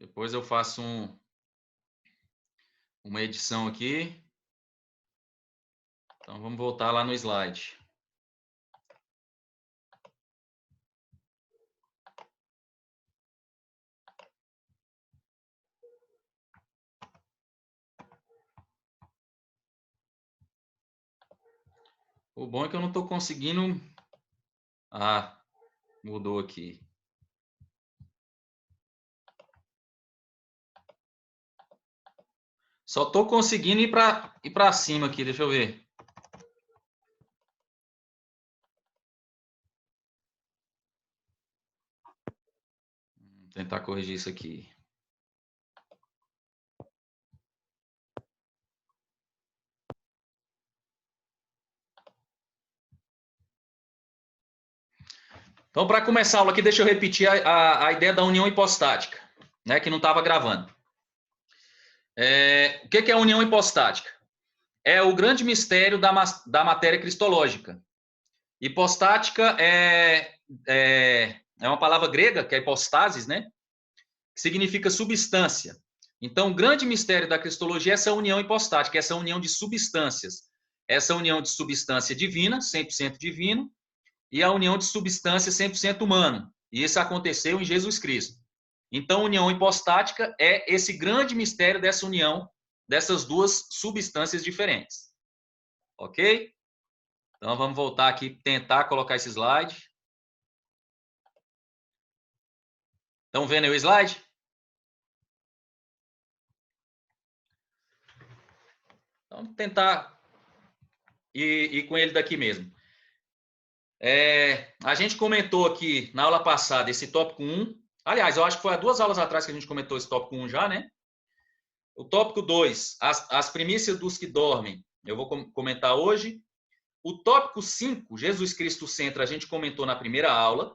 Depois eu faço uma edição aqui. Então, vamos voltar lá no slide. O bom é que eu não estou conseguindo... Ah, mudou aqui. Só estou conseguindo ir para cima aqui, deixa eu ver. Vou tentar corrigir isso aqui. Então, para começar a aula aqui, deixa eu repetir a ideia da união hipostática, né, que não estava gravando. O que é a união hipostática? É o grande mistério da matéria cristológica. Hipostática é uma palavra grega, que é hipostasis, né, que significa substância. Então, o grande mistério da cristologia é essa união hipostática, essa união de substâncias. Essa união de substância divina, 100% divino, e a união de substância 100% humano. E isso aconteceu em Jesus Cristo. Então, união hipostática é esse grande mistério dessa união dessas duas substâncias diferentes. Ok? Então, vamos voltar aqui, tentar colocar esse slide. Estão vendo aí o slide? Então, vamos tentar ir com ele daqui mesmo. A gente comentou aqui na aula passada esse tópico 1. Aliás, eu acho que foi há 2 aulas atrás que a gente comentou esse tópico 1 já, né? O tópico 2, as primícias dos que dormem, eu vou comentar hoje. O tópico 5, Jesus Cristo Centro, a gente comentou na primeira aula.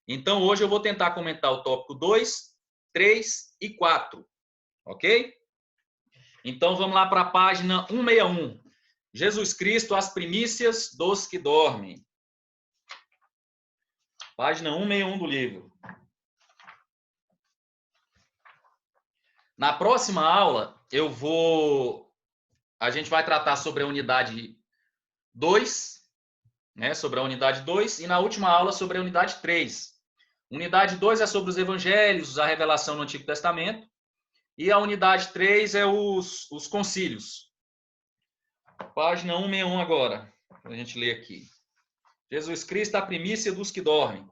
Então, hoje eu vou tentar comentar o tópico 2, 3 e 4. Ok? Então, vamos lá para a página 161. Jesus Cristo, as primícias dos que dormem. Página 161 do livro. Na próxima aula, a gente vai tratar sobre a unidade 2, né, sobre a unidade 2, e na última aula sobre a unidade 3. Unidade 2 é sobre os evangelhos, a revelação no Antigo Testamento, e a unidade 3 é os concílios. Página 161 agora, a gente lê aqui. Jesus Cristo, a primícia dos que dormem.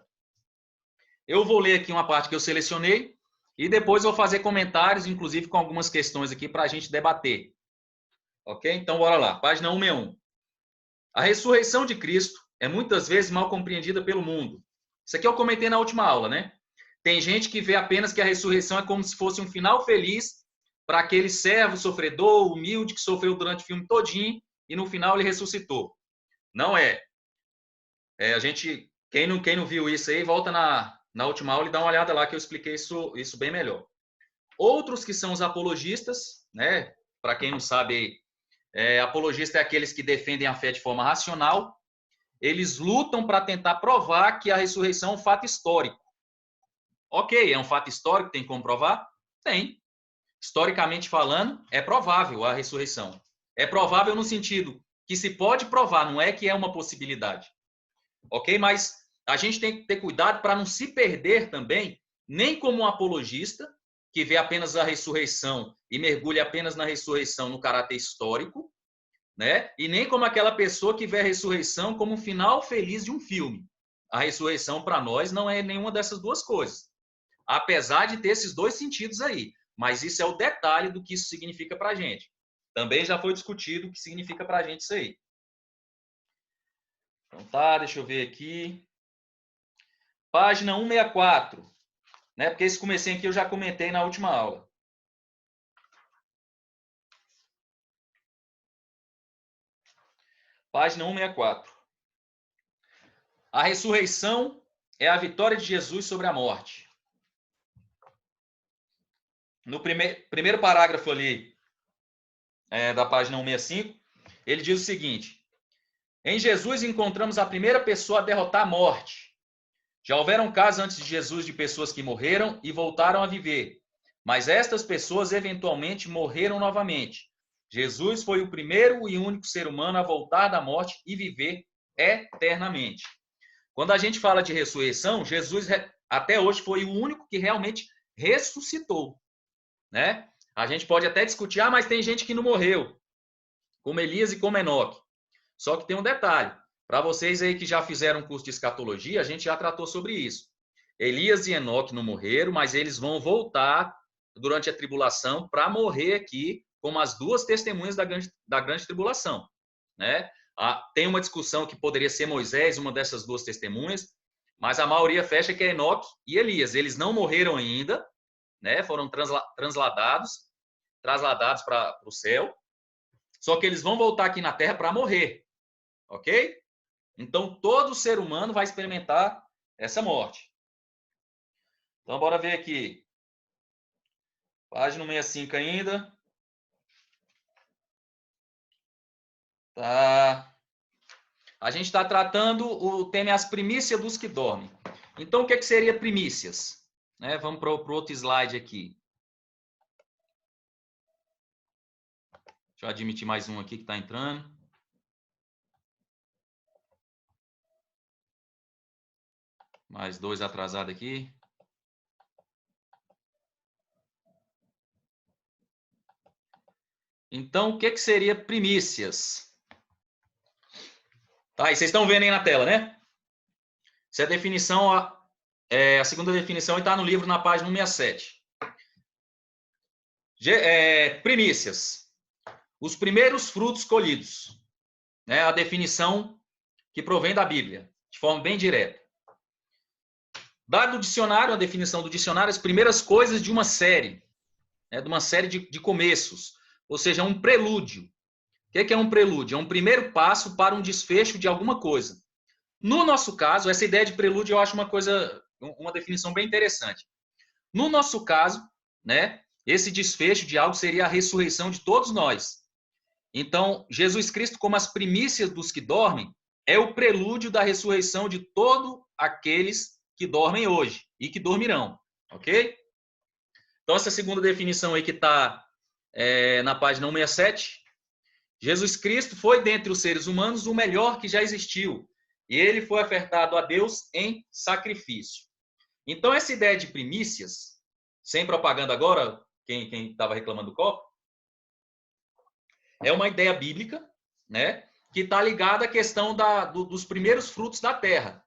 Eu vou ler aqui uma parte que eu selecionei, e depois vou fazer comentários, inclusive com algumas questões aqui para a gente debater. Ok? Então, bora lá. Página 161. A ressurreição de Cristo é muitas vezes mal compreendida pelo mundo. Isso aqui eu comentei na última aula, né? Tem gente que vê apenas que a ressurreição é como se fosse um final feliz para aquele servo sofredor, humilde, que sofreu durante o filme todinho e no final ele ressuscitou. Não é. Quem não viu isso aí, volta na última aula e dá uma olhada lá que eu expliquei isso bem melhor. Outros que são os apologistas, né? Para quem não sabe, apologista é aqueles que defendem a fé de forma racional. Eles lutam para tentar provar que a ressurreição é um fato histórico. Ok, é um fato histórico, tem como provar? Tem. Historicamente falando, é provável a ressurreição. É provável no sentido que se pode provar, não é que é uma possibilidade. Ok? Mas a gente tem que ter cuidado para não se perder também, nem como um apologista, que vê apenas a ressurreição e mergulha apenas na ressurreição no caráter histórico, né? E nem como aquela pessoa que vê a ressurreição como um final feliz de um filme. A ressurreição, para nós, não é nenhuma dessas duas coisas. Apesar de ter esses dois sentidos aí. Mas isso é o detalhe do que isso significa para a gente. Também já foi discutido o que significa para a gente isso aí. Então tá, deixa eu ver aqui. Página 164. Né? Porque esse comecinho aqui eu já comentei na última aula. Página 164. A ressurreição é a vitória de Jesus sobre a morte. No primeiro parágrafo ali da página 165, ele diz o seguinte: em Jesus encontramos a primeira pessoa a derrotar a morte. Já houveram casos antes de Jesus de pessoas que morreram e voltaram a viver, mas estas pessoas eventualmente morreram novamente. Jesus foi o primeiro e único ser humano a voltar da morte e viver eternamente. Quando a gente fala de ressurreição, Jesus até hoje foi o único que realmente ressuscitou, né? A gente pode até discutir, mas tem gente que não morreu, como Elias e como Enoque. Só que tem um detalhe, para vocês aí que já fizeram um curso de escatologia, a gente já tratou sobre isso. Elias e Enoque não morreram, mas eles vão voltar durante a tribulação para morrer aqui como as duas testemunhas da grande tribulação, né? Tem uma discussão que poderia ser Moisés, uma dessas duas testemunhas, mas a maioria fecha que é Enoque e Elias. Eles não morreram ainda, né? Foram trasladados para o céu, só que eles vão voltar aqui na Terra para morrer, ok? Então, todo ser humano vai experimentar essa morte. Então, bora ver aqui. Página 65 ainda. Tá. A gente está tratando o tema as primícias dos que dormem. Então, o que seria primícias? Né? Vamos para o outro slide aqui. Deixa eu admitir mais um aqui que está entrando. Mais dois atrasados aqui. Então, o que seria primícias? Tá, e vocês estão vendo aí na tela, né? Essa é a definição, a segunda definição está no livro na página 167. Primícias. Os primeiros frutos colhidos. Né? A definição que provém da Bíblia, de forma bem direta. Dado o dicionário, a definição do dicionário, as primeiras coisas de uma série, né? De uma série de começos, ou seja, um prelúdio. O que é um prelúdio? É um primeiro passo para um desfecho de alguma coisa. No nosso caso, essa ideia de prelúdio eu acho uma definição bem interessante. No nosso caso, né, esse desfecho de algo seria a ressurreição de todos nós. Então, Jesus Cristo, como as primícias dos que dormem, é o prelúdio da ressurreição de todos aqueles que dormem hoje e que dormirão, ok? Então, essa segunda definição aí que está na página 167, Jesus Cristo foi, dentre os seres humanos, o melhor que já existiu. E ele foi ofertado a Deus em sacrifício. Então, essa ideia de primícias, sem propaganda agora, quem estava reclamando do copo, é uma ideia bíblica, né, que está ligada à questão dos primeiros frutos da terra.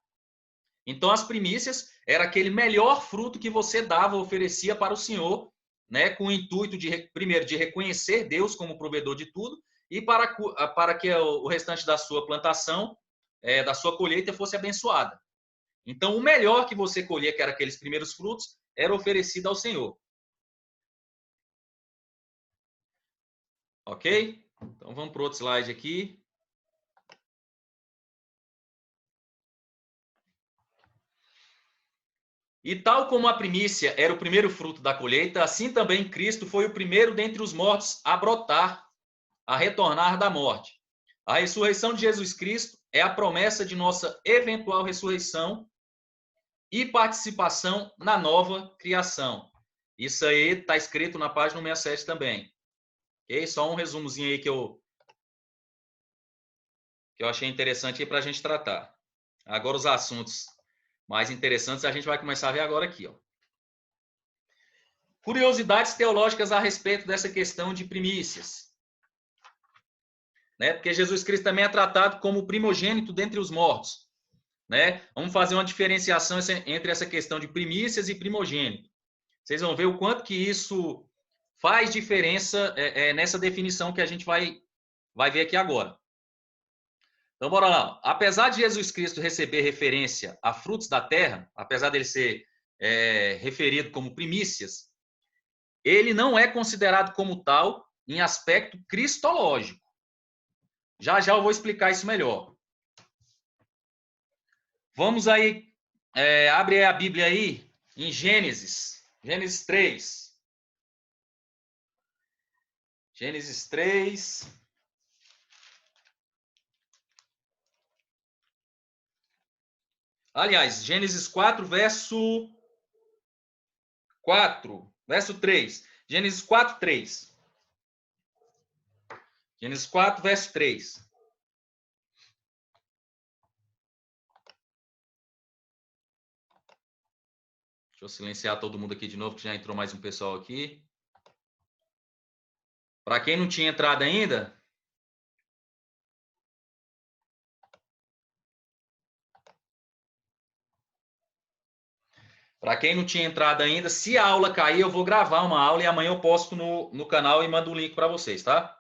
Então, as primícias era aquele melhor fruto que você dava, oferecia para o Senhor, né, com o intuito, primeiro, de reconhecer Deus como provedor de tudo, e para que o restante da sua plantação, da sua colheita, fosse abençoada. Então, o melhor que você colhia, que era aqueles primeiros frutos, era oferecido ao Senhor. Ok? Então, vamos para o outro slide aqui. E tal como a primícia era o primeiro fruto da colheita, assim também Cristo foi o primeiro dentre os mortos a brotar, a retornar da morte. A ressurreição de Jesus Cristo é a promessa de nossa eventual ressurreição e participação na nova criação. Isso aí está escrito na página 167 também. Ok? Só um resumozinho aí que eu achei interessante para a gente tratar. Agora os assuntos mais interessantes a gente vai começar a ver agora aqui. Ó. Curiosidades teológicas a respeito dessa questão de primícias. Né? Porque Jesus Cristo também é tratado como primogênito dentre os mortos. Né? Vamos fazer uma diferenciação entre essa questão de primícias e primogênito. Vocês vão ver o quanto que isso faz diferença nessa definição que a gente vai ver aqui agora. Então, bora lá. Apesar de Jesus Cristo receber referência a frutos da terra, apesar dele ser referido como primícias, ele não é considerado como tal em aspecto cristológico. Já já eu vou explicar isso melhor. Vamos aí, abre a Bíblia aí em Gênesis 3. Gênesis 3. Aliás, Gênesis 4, verso 4. verso 3. Gênesis 4, 3. Gênesis 4, verso 3. Deixa eu silenciar todo mundo aqui de novo, que já entrou mais um pessoal aqui. Para quem não tinha entrado ainda, se a aula cair, eu vou gravar uma aula e amanhã eu posto no canal e mando o link para vocês, tá?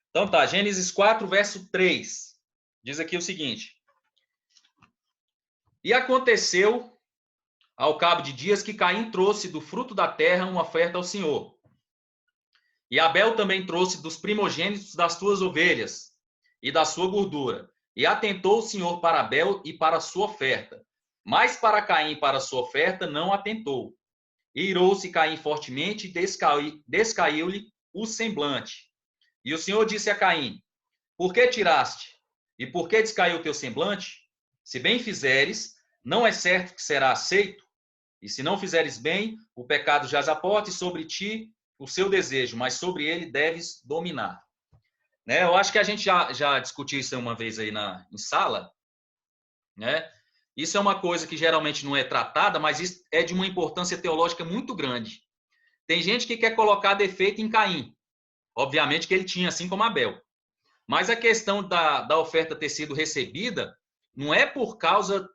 Então tá, Gênesis 4, verso 3. Diz aqui o seguinte. E aconteceu, ao cabo de dias, que Caim trouxe do fruto da terra uma oferta ao Senhor. E Abel também trouxe dos primogênitos das suas ovelhas e da sua gordura. E atentou o Senhor para Abel e para a sua oferta. Mas para Caim e para a sua oferta não atentou. E irou-se Caim fortemente e descaiu-lhe o semblante. E o Senhor disse a Caim: Por que tiraste? E por que descaiu o teu semblante? Se bem fizeres, não é certo que será aceito? E se não fizeres bem, o pecado jaz à porta e sobre ti o seu desejo, mas sobre ele deves dominar. Né? Eu acho que a gente já discutiu isso uma vez aí em sala, né? Isso é uma coisa que geralmente não é tratada, mas isso é de uma importância teológica muito grande. Tem gente que quer colocar defeito em Caim. Obviamente que ele tinha, assim como Abel. Mas a questão da oferta ter sido recebida não é por causa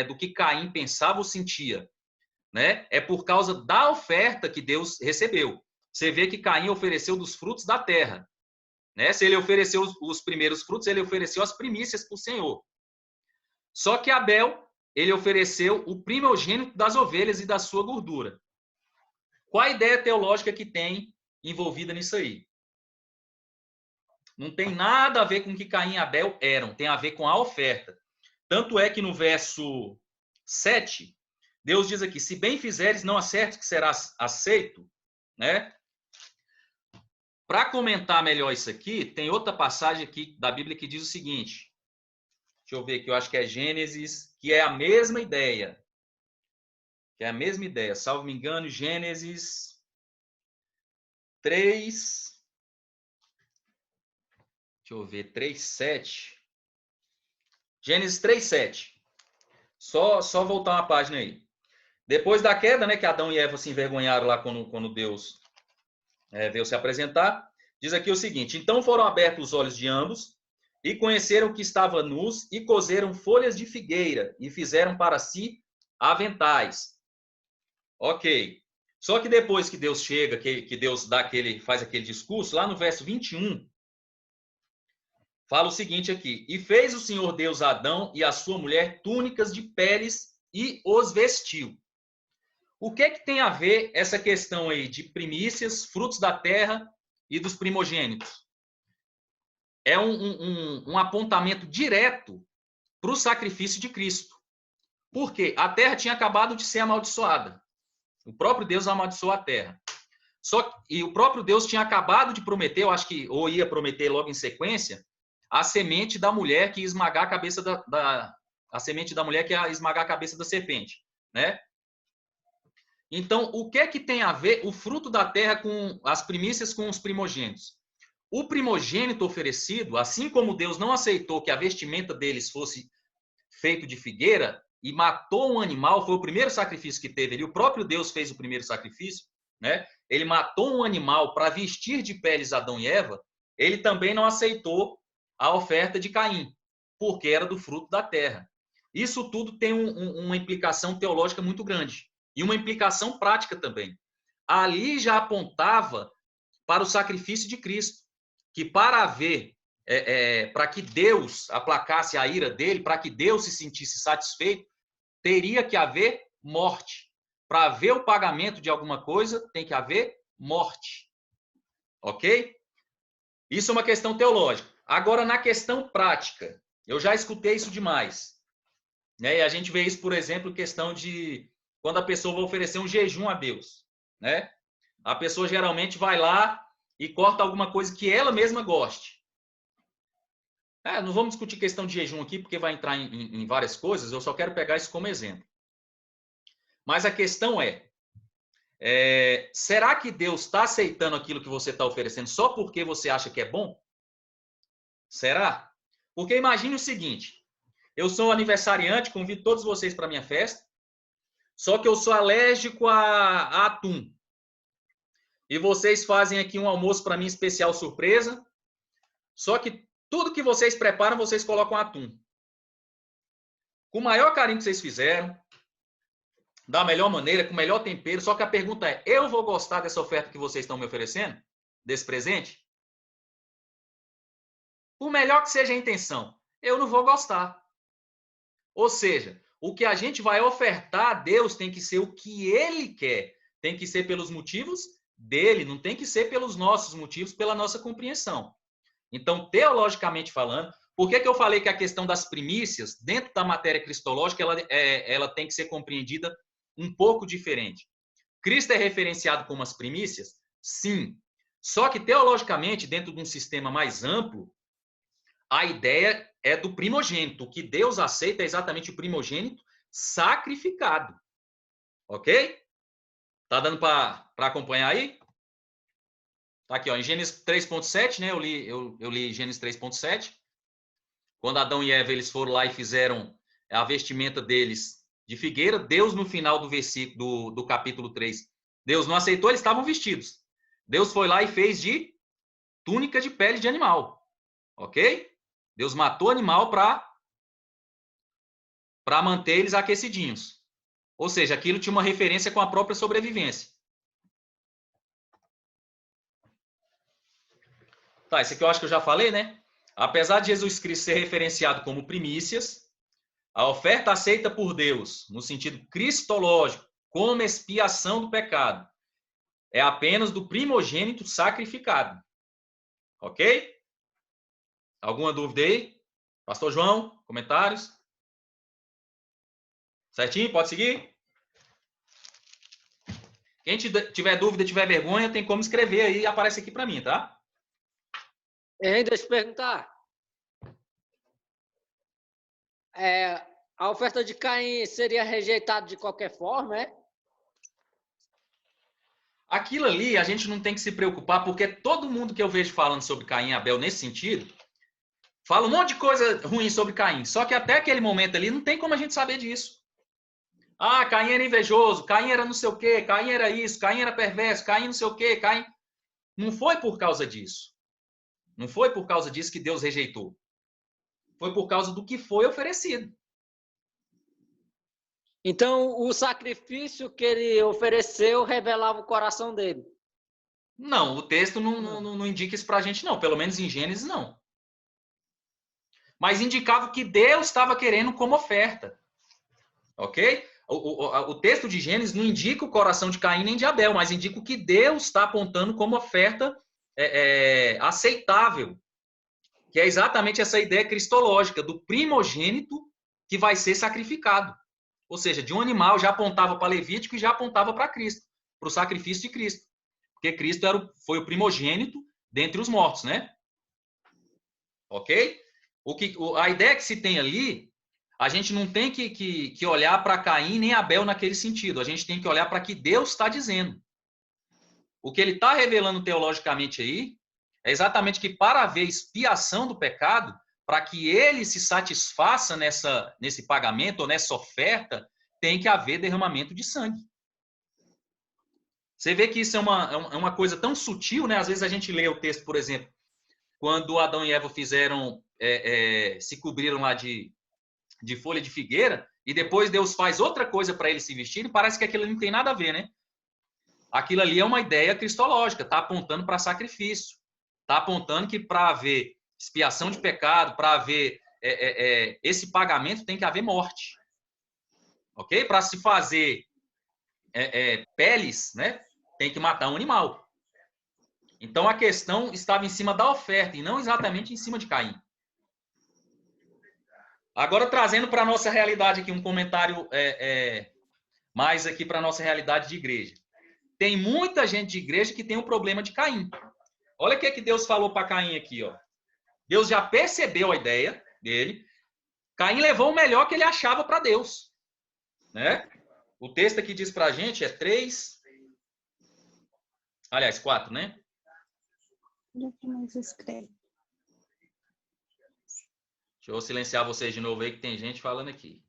do que Caim pensava ou sentia, né? É por causa da oferta que Deus recebeu. Você vê que Caim ofereceu dos frutos da terra, né? Se ele ofereceu os primeiros frutos, ele ofereceu as primícias para o Senhor. Só que Abel, ele ofereceu o primogênito das ovelhas e da sua gordura. Qual a ideia teológica que tem envolvida nisso aí? Não tem nada a ver com o que Caim e Abel eram, tem a ver com a oferta. Tanto é que no verso 7, Deus diz aqui, se bem fizeres, não acerte que serás aceito, né? Para comentar melhor isso aqui, tem outra passagem aqui da Bíblia que diz o seguinte, deixa eu ver aqui, eu acho que é Gênesis, que é a mesma ideia. Salvo me engano, Gênesis 3, deixa eu ver, 3:7. Gênesis 3:7. Só voltar uma página aí. Depois da queda, né, que Adão e Eva se envergonharam lá quando Deus veio se apresentar, diz aqui o seguinte: então foram abertos os olhos de ambos e conheceram que estava nus e coseram folhas de figueira e fizeram para si aventais. Ok. Só que depois que Deus chega, que Deus faz aquele discurso, lá no verso 21, fala o seguinte aqui: e fez o Senhor Deus a Adão e a sua mulher túnicas de peles e os vestiu. O que é que tem a ver essa questão aí de primícias, frutos da terra e dos primogênitos? É um apontamento direto para o sacrifício de Cristo. Por quê? A terra tinha acabado de ser amaldiçoada. O próprio Deus amaldiçoou a terra. E o próprio Deus tinha acabado de prometer, eu acho que, ou ia prometer logo em sequência, a semente da mulher que ia esmagar a cabeça a semente da mulher que ia esmagar a cabeça da serpente, né? Então, o que é que tem a ver o fruto da terra com as primícias com os primogênitos? O primogênito oferecido, assim como Deus não aceitou que a vestimenta deles fosse feito de figueira e matou um animal, foi o primeiro sacrifício que teve ali, o próprio Deus fez o primeiro sacrifício, né? Ele matou um animal para vestir de peles Adão e Eva, ele também não aceitou a oferta de Caim, porque era do fruto da terra. Isso tudo tem uma implicação teológica muito grande e uma implicação prática também. Ali já apontava para o sacrifício de Cristo, que para haver, para que Deus aplacasse a ira dele, para que Deus se sentisse satisfeito, teria que haver morte. Para haver o pagamento de alguma coisa, tem que haver morte. Ok? Isso é uma questão teológica. Agora, na questão prática, eu já escutei isso demais. Né? E a gente vê isso, por exemplo, questão de quando a pessoa vai oferecer um jejum a Deus. Né? A pessoa geralmente vai lá e corta alguma coisa que ela mesma goste. Não vamos discutir questão de jejum aqui, porque vai entrar em várias coisas, eu só quero pegar isso como exemplo. Mas a questão é, será que Deus está aceitando aquilo que você está oferecendo só porque você acha que é bom? Será? Porque imagine o seguinte, eu sou aniversariante, convido todos vocês para minha festa, só que eu sou alérgico a atum. E vocês fazem aqui um almoço para mim especial surpresa, só que tudo que vocês preparam, vocês colocam atum. Com o maior carinho que vocês fizeram, da melhor maneira, com o melhor tempero, só que a pergunta é, eu vou gostar dessa oferta que vocês estão me oferecendo? Desse presente? Por melhor que seja a intenção, eu não vou gostar. Ou seja, o que a gente vai ofertar a Deus tem que ser o que Ele quer. Tem que ser pelos motivos dele, não tem que ser pelos nossos motivos, pela nossa compreensão. Então, teologicamente falando, por que eu falei que a questão das primícias, dentro da matéria cristológica, ela tem que ser compreendida um pouco diferente? Cristo é referenciado como as primícias? Sim. Só que, teologicamente, dentro de um sistema mais amplo, a ideia é do primogênito. O que Deus aceita é exatamente o primogênito sacrificado. Ok? Tá dando para acompanhar aí? Tá aqui, ó, em Gênesis 3.7, né? Eu li Gênesis 3.7. Quando Adão e Eva eles foram lá e fizeram a vestimenta deles de figueira, Deus no final do versículo do capítulo 3, Deus não aceitou, eles estavam vestidos. Deus foi lá e fez de túnica de pele de animal. OK? Deus matou o animal para manter eles aquecidinhos. Ou seja, aquilo tinha uma referência com a própria sobrevivência. Tá, esse aqui eu acho que eu já falei, né? Apesar de Jesus Cristo ser referenciado como primícias, a oferta aceita por Deus, no sentido cristológico, como expiação do pecado, é apenas do primogênito sacrificado. Ok? Alguma dúvida aí? Pastor João, comentários? Certinho? Pode seguir? Quem tiver dúvida, tiver vergonha, tem como escrever aí e aparece aqui para mim, tá? Deixa eu te perguntar. A oferta de Caim seria rejeitada de qualquer forma, é? Aquilo ali a gente não tem que se preocupar, porque todo mundo que eu vejo falando sobre Caim e Abel nesse sentido, fala um monte de coisa ruim sobre Caim. Só que até aquele momento ali não tem como a gente saber disso. Ah, Caim era invejoso, Caim era não sei o quê, Caim era isso, Caim era perverso, Caim não sei o quê, Caim... Não foi por causa disso. Não foi por causa disso que Deus rejeitou. Foi por causa do que foi oferecido. Então, o sacrifício que ele ofereceu revelava o coração dele. Não, o texto não indica isso pra gente, não. Pelo menos em Gênesis, não. Mas indicava o que Deus estava querendo como oferta. Ok? O texto de Gênesis não indica o coração de Caim nem de Abel, mas indica o que Deus está apontando como oferta aceitável. Que é exatamente essa ideia cristológica do primogênito que vai ser sacrificado. Ou seja, de um animal já apontava para Levítico e já apontava para Cristo, para o sacrifício de Cristo. Porque Cristo foi o primogênito dentre os mortos, né? Ok? A ideia que se tem ali, a gente não tem que olhar para Caim nem Abel naquele sentido. A gente tem que olhar para o que Deus está dizendo. O que ele está revelando teologicamente aí é exatamente que para haver expiação do pecado, para que ele se satisfaça nesse pagamento ou nessa oferta, tem que haver derramamento de sangue. Você vê que isso é uma coisa tão sutil, né? Às vezes a gente lê o texto, por exemplo, quando Adão e Eva se cobriram lá de folha de figueira, e depois Deus faz outra coisa para eles se vestirem, parece que aquilo não tem nada a ver, né? Aquilo ali é uma ideia cristológica, está apontando para sacrifício, está apontando que para haver expiação de pecado, para haver esse pagamento, tem que haver morte. Ok? Para se fazer peles, né? Tem que matar um animal. Então a questão estava em cima da oferta e não exatamente em cima de Caim. Agora trazendo para a nossa realidade aqui um comentário mais aqui para a nossa realidade de igreja. Tem muita gente de igreja que tem um problema de Caim. Olha o que Deus falou para Caim aqui, ó. Deus já percebeu a ideia dele. Caim levou o melhor que ele achava para Deus, né? O texto aqui diz para a gente, 3, Aliás, 4, né? Escreve. Deixa eu silenciar vocês de novo aí, que tem gente falando aqui.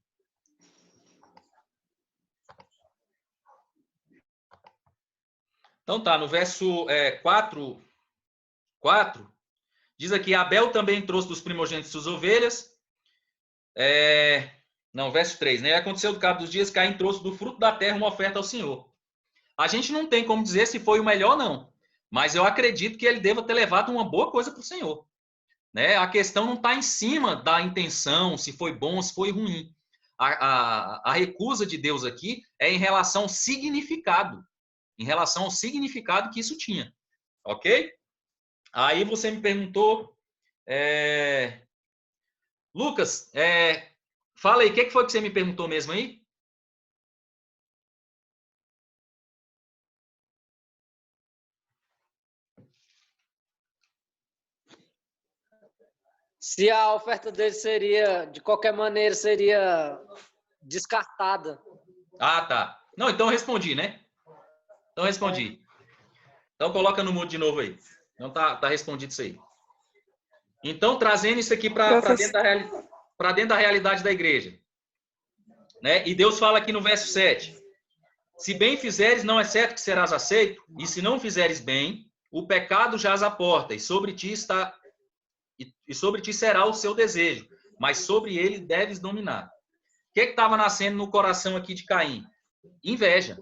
Então tá, no verso 4, diz aqui, Abel também trouxe dos primogênitos suas ovelhas. Não, verso 3, né? Aconteceu do cabo dos dias, Caim trouxe do fruto da terra uma oferta ao Senhor. A gente não tem como dizer se foi o melhor, não. Mas eu acredito que ele deva ter levado uma boa coisa para o Senhor. Né? A questão não está em cima da intenção, se foi bom, se foi ruim. A recusa de Deus aqui é em relação ao significado. Em relação ao significado que isso tinha. Ok? Aí você me perguntou... Lucas, fala aí, o que foi que você me perguntou mesmo aí? Se a oferta dele seria, de qualquer maneira, seria descartada. Ah, tá. Não, então eu respondi, né? Então eu respondi. Então coloca no mudo de novo aí. Então tá respondido isso aí. Então, trazendo isso aqui para dentro da realidade da igreja. Né? E Deus fala aqui no verso 7. Se bem fizeres, não é certo que serás aceito, e se não fizeres bem, o pecado jaz à porta, e sobre ti será o seu desejo, mas sobre ele deves dominar. O que estava nascendo no coração aqui de Caim? Inveja.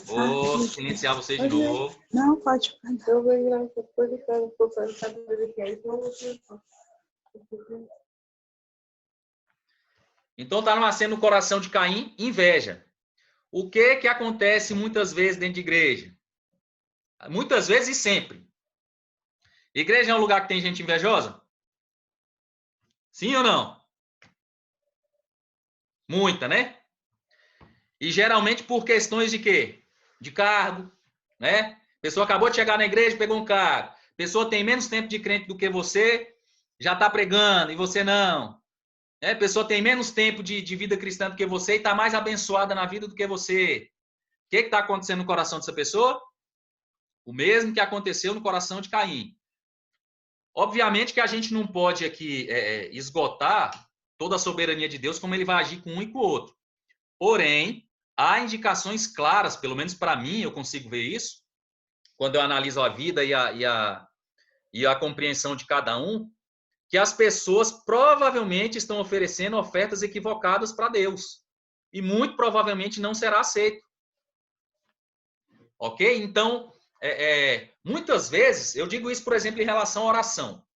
Vou silenciar vocês de novo. Não, pode. Então está nascendo no coração de Caim inveja. O que acontece muitas vezes dentro de igreja? Muitas vezes e sempre. Igreja é um lugar que tem gente invejosa? Sim ou não? Muita, né? E geralmente por questões de quê? De cargo, né? A pessoa acabou de chegar na igreja, pegou um cargo. A pessoa tem menos tempo de crente do que você, já está pregando, e você não. A pessoa tem menos tempo de vida cristã do que você e está mais abençoada na vida do que você. O que está acontecendo no coração dessa pessoa? O mesmo que aconteceu no coração de Caim. Obviamente que a gente não pode aqui esgotar toda a soberania de Deus, como ele vai agir com um e com o outro. Porém, há indicações claras, pelo menos para mim, eu consigo ver isso, quando eu analiso a vida e a compreensão de cada um, que as pessoas provavelmente estão oferecendo ofertas equivocadas para Deus. E muito provavelmente não será aceito. Ok? Então, muitas vezes, eu digo isso, por exemplo, em relação à oração.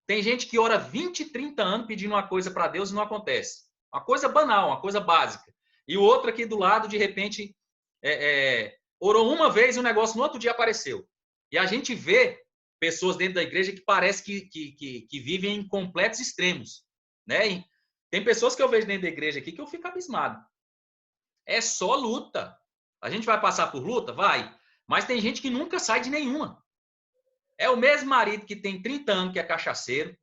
Tem gente que ora 20, 30 anos pedindo uma coisa para Deus e não acontece. Uma coisa banal, uma coisa básica. E o outro aqui do lado, de repente, orou uma vez e o negócio no outro dia apareceu. E a gente vê pessoas dentro da igreja que parece que vivem em completos extremos. Né? E tem pessoas que eu vejo dentro da igreja aqui que eu fico abismado. É só luta. A gente vai passar por luta? Vai. Mas tem gente que nunca sai de nenhuma. É o mesmo marido que tem 30 anos que é cachaceiro.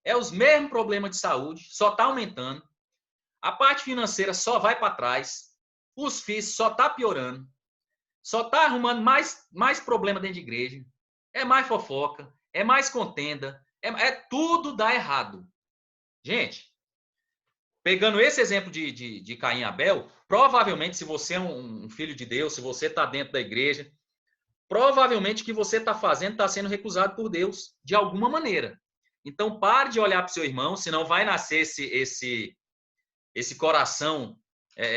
É os mesmos problemas de saúde, só está aumentando. A parte financeira só vai para trás. Os filhos só está piorando. Só está arrumando mais problema dentro de igreja. É mais fofoca, é mais contenda, tudo dá errado. Gente, pegando esse exemplo de Caim e Abel, provavelmente se você é um filho de Deus, se você está dentro da igreja, provavelmente o que você está fazendo está sendo recusado por Deus, de alguma maneira. Então pare de olhar para o seu irmão, senão vai nascer esse coração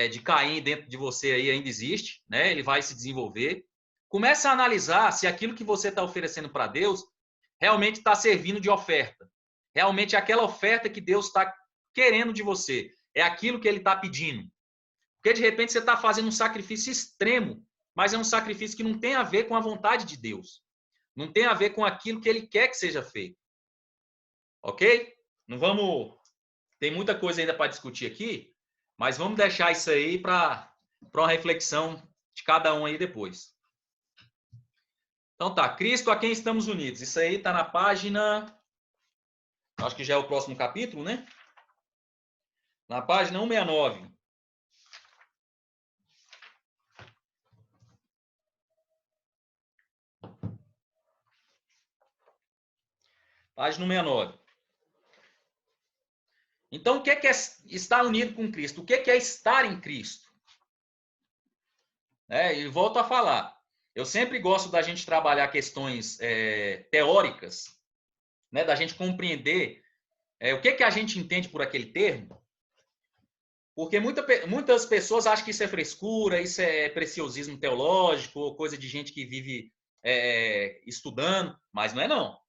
de Caim dentro de você aí ainda existe, né? Ele vai se desenvolver. Comece a analisar se aquilo que você está oferecendo para Deus realmente está servindo de oferta. Realmente é aquela oferta que Deus está querendo de você. É aquilo que ele está pedindo. Porque de repente você está fazendo um sacrifício extremo, mas é um sacrifício que não tem a ver com a vontade de Deus. Não tem a ver com aquilo que ele quer que seja feito. Ok? Não vamos... Tem muita coisa ainda para discutir aqui, mas vamos deixar isso aí para uma reflexão de cada um aí depois. Então tá, Cristo a quem estamos unidos. Isso aí está na página... Acho que já é o próximo capítulo, né? Na página 169. Página 69. Então, o que é estar unido com Cristo? O que é estar em Cristo? E volto a falar. Eu sempre gosto da gente trabalhar questões teóricas, né, da gente compreender o que a gente entende por aquele termo, porque muitas pessoas acham que isso é frescura, isso é preciosismo teológico, ou coisa de gente que vive estudando, mas não é não.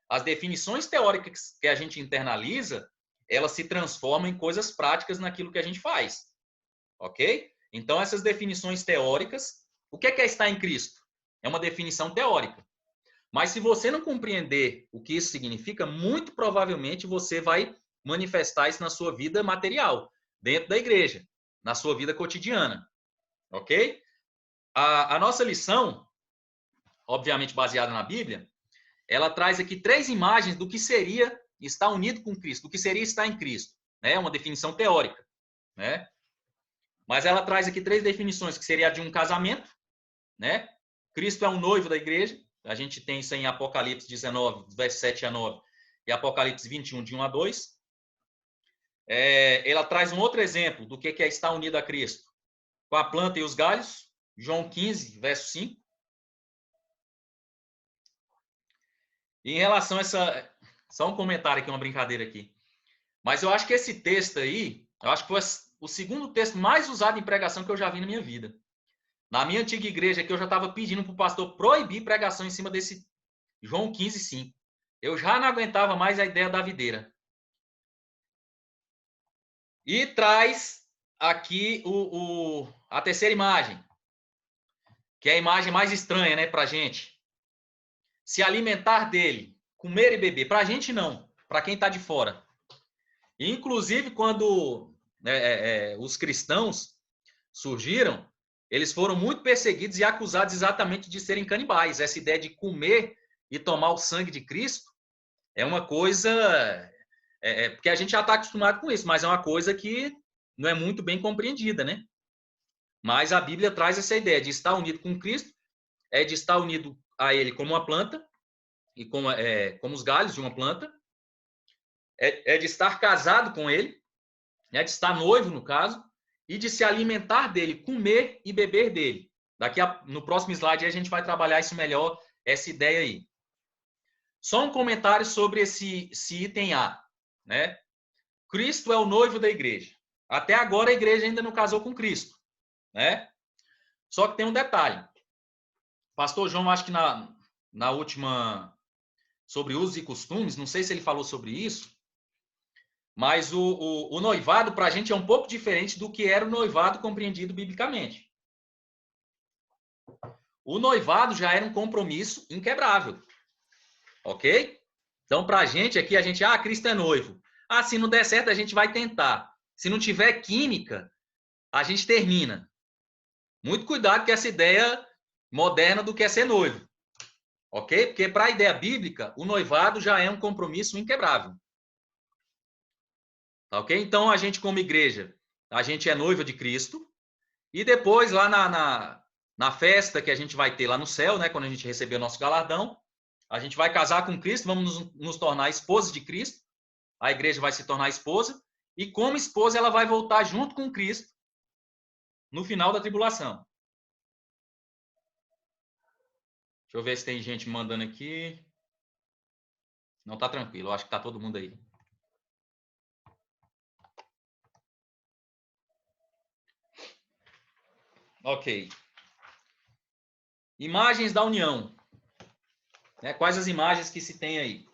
As definições teóricas que a gente internaliza, elas se transformam em coisas práticas naquilo que a gente faz, ok? Então, essas definições teóricas, o que é estar em Cristo? É uma definição teórica. Mas se você não compreender o que isso significa, muito provavelmente você vai manifestar isso na sua vida material, dentro da igreja, na sua vida cotidiana. Ok? A nossa lição, obviamente baseada na Bíblia, ela traz aqui 3 imagens do que seria estar unido com Cristo, do que seria estar em Cristo. É uma definição teórica. Né? Mas ela traz aqui 3 definições, que seria a de um casamento. Né? Cristo é um noivo da igreja. A gente tem isso em Apocalipse 19, versos 7 a 9, e Apocalipse 21, de 1 a 2. Ela traz um outro exemplo do que é estar unido a Cristo, com a planta e os galhos, João 15, verso 5. E em relação a essa... Só um comentário aqui, uma brincadeira aqui. Mas eu acho que esse texto aí, eu acho que foi o segundo texto mais usado em pregação que eu já vi na minha vida. Na minha antiga igreja, que eu já estava pedindo para o pastor proibir pregação em cima desse João 15, 5. Eu já não aguentava mais a ideia da videira. E traz aqui a terceira imagem, que é a imagem mais estranha, né, para a gente. Se alimentar dele, comer e beber. Para a gente não, para quem está de fora. E, inclusive, quando os cristãos surgiram, eles foram muito perseguidos e acusados exatamente de serem canibais. Essa ideia de comer e tomar o sangue de Cristo é uma coisa... porque a gente já está acostumado com isso, mas é uma coisa que não é muito bem compreendida, né? Mas a Bíblia traz essa ideia de estar unido com Cristo, de estar unido a Ele como uma planta, e como os galhos de uma planta, de estar casado com Ele, de estar noivo, no caso, e de se alimentar dele, comer e beber dele. No próximo slide a gente vai trabalhar isso melhor, essa ideia aí. Só um comentário sobre esse item A. Né? Cristo é o noivo da igreja. Até agora a igreja ainda não casou com Cristo. Né? Só que tem um detalhe. Pastor João, acho que na última, sobre usos e costumes, não sei se ele falou sobre isso, mas o noivado para a gente é um pouco diferente do que era o noivado compreendido biblicamente. O noivado já era um compromisso inquebrável. Ok? Então, para a gente aqui, Cristo é noivo. Se não der certo, a gente vai tentar. Se não tiver química, a gente termina. Muito cuidado com essa ideia moderna do que é ser noivo. Ok? Porque para a ideia bíblica, o noivado já é um compromisso inquebrável. Ok? Então, a gente como igreja, a gente é noiva de Cristo. E depois, lá na festa que a gente vai ter lá no céu, né, quando a gente receber o nosso galardão, a gente vai casar com Cristo, vamos nos tornar esposas de Cristo. A igreja vai se tornar esposa. E como esposa, ela vai voltar junto com Cristo no final da tribulação. Deixa eu ver se tem gente mandando aqui. Não, tá tranquilo. Eu acho que tá todo mundo aí. Ok. Imagens da união. Quais as imagens que se tem aí?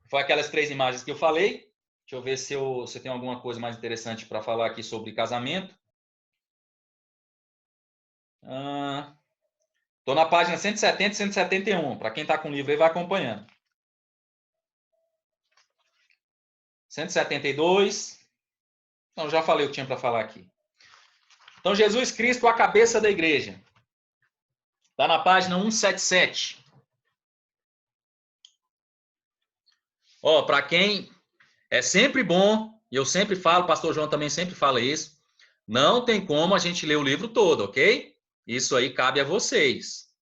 Foi aquelas 3 imagens que eu falei. Deixa eu ver se eu tenho alguma coisa mais interessante para falar aqui sobre casamento. Estou na página 170 e 171. Para quem está com o livro aí, vai acompanhando. 172. Então, já falei o que tinha para falar aqui. Então, Jesus Cristo, a cabeça da igreja. Está na página 177. Para quem é sempre bom, e eu sempre falo, o pastor João também sempre fala isso, não tem como a gente ler o livro todo, ok? Isso aí cabe a vocês.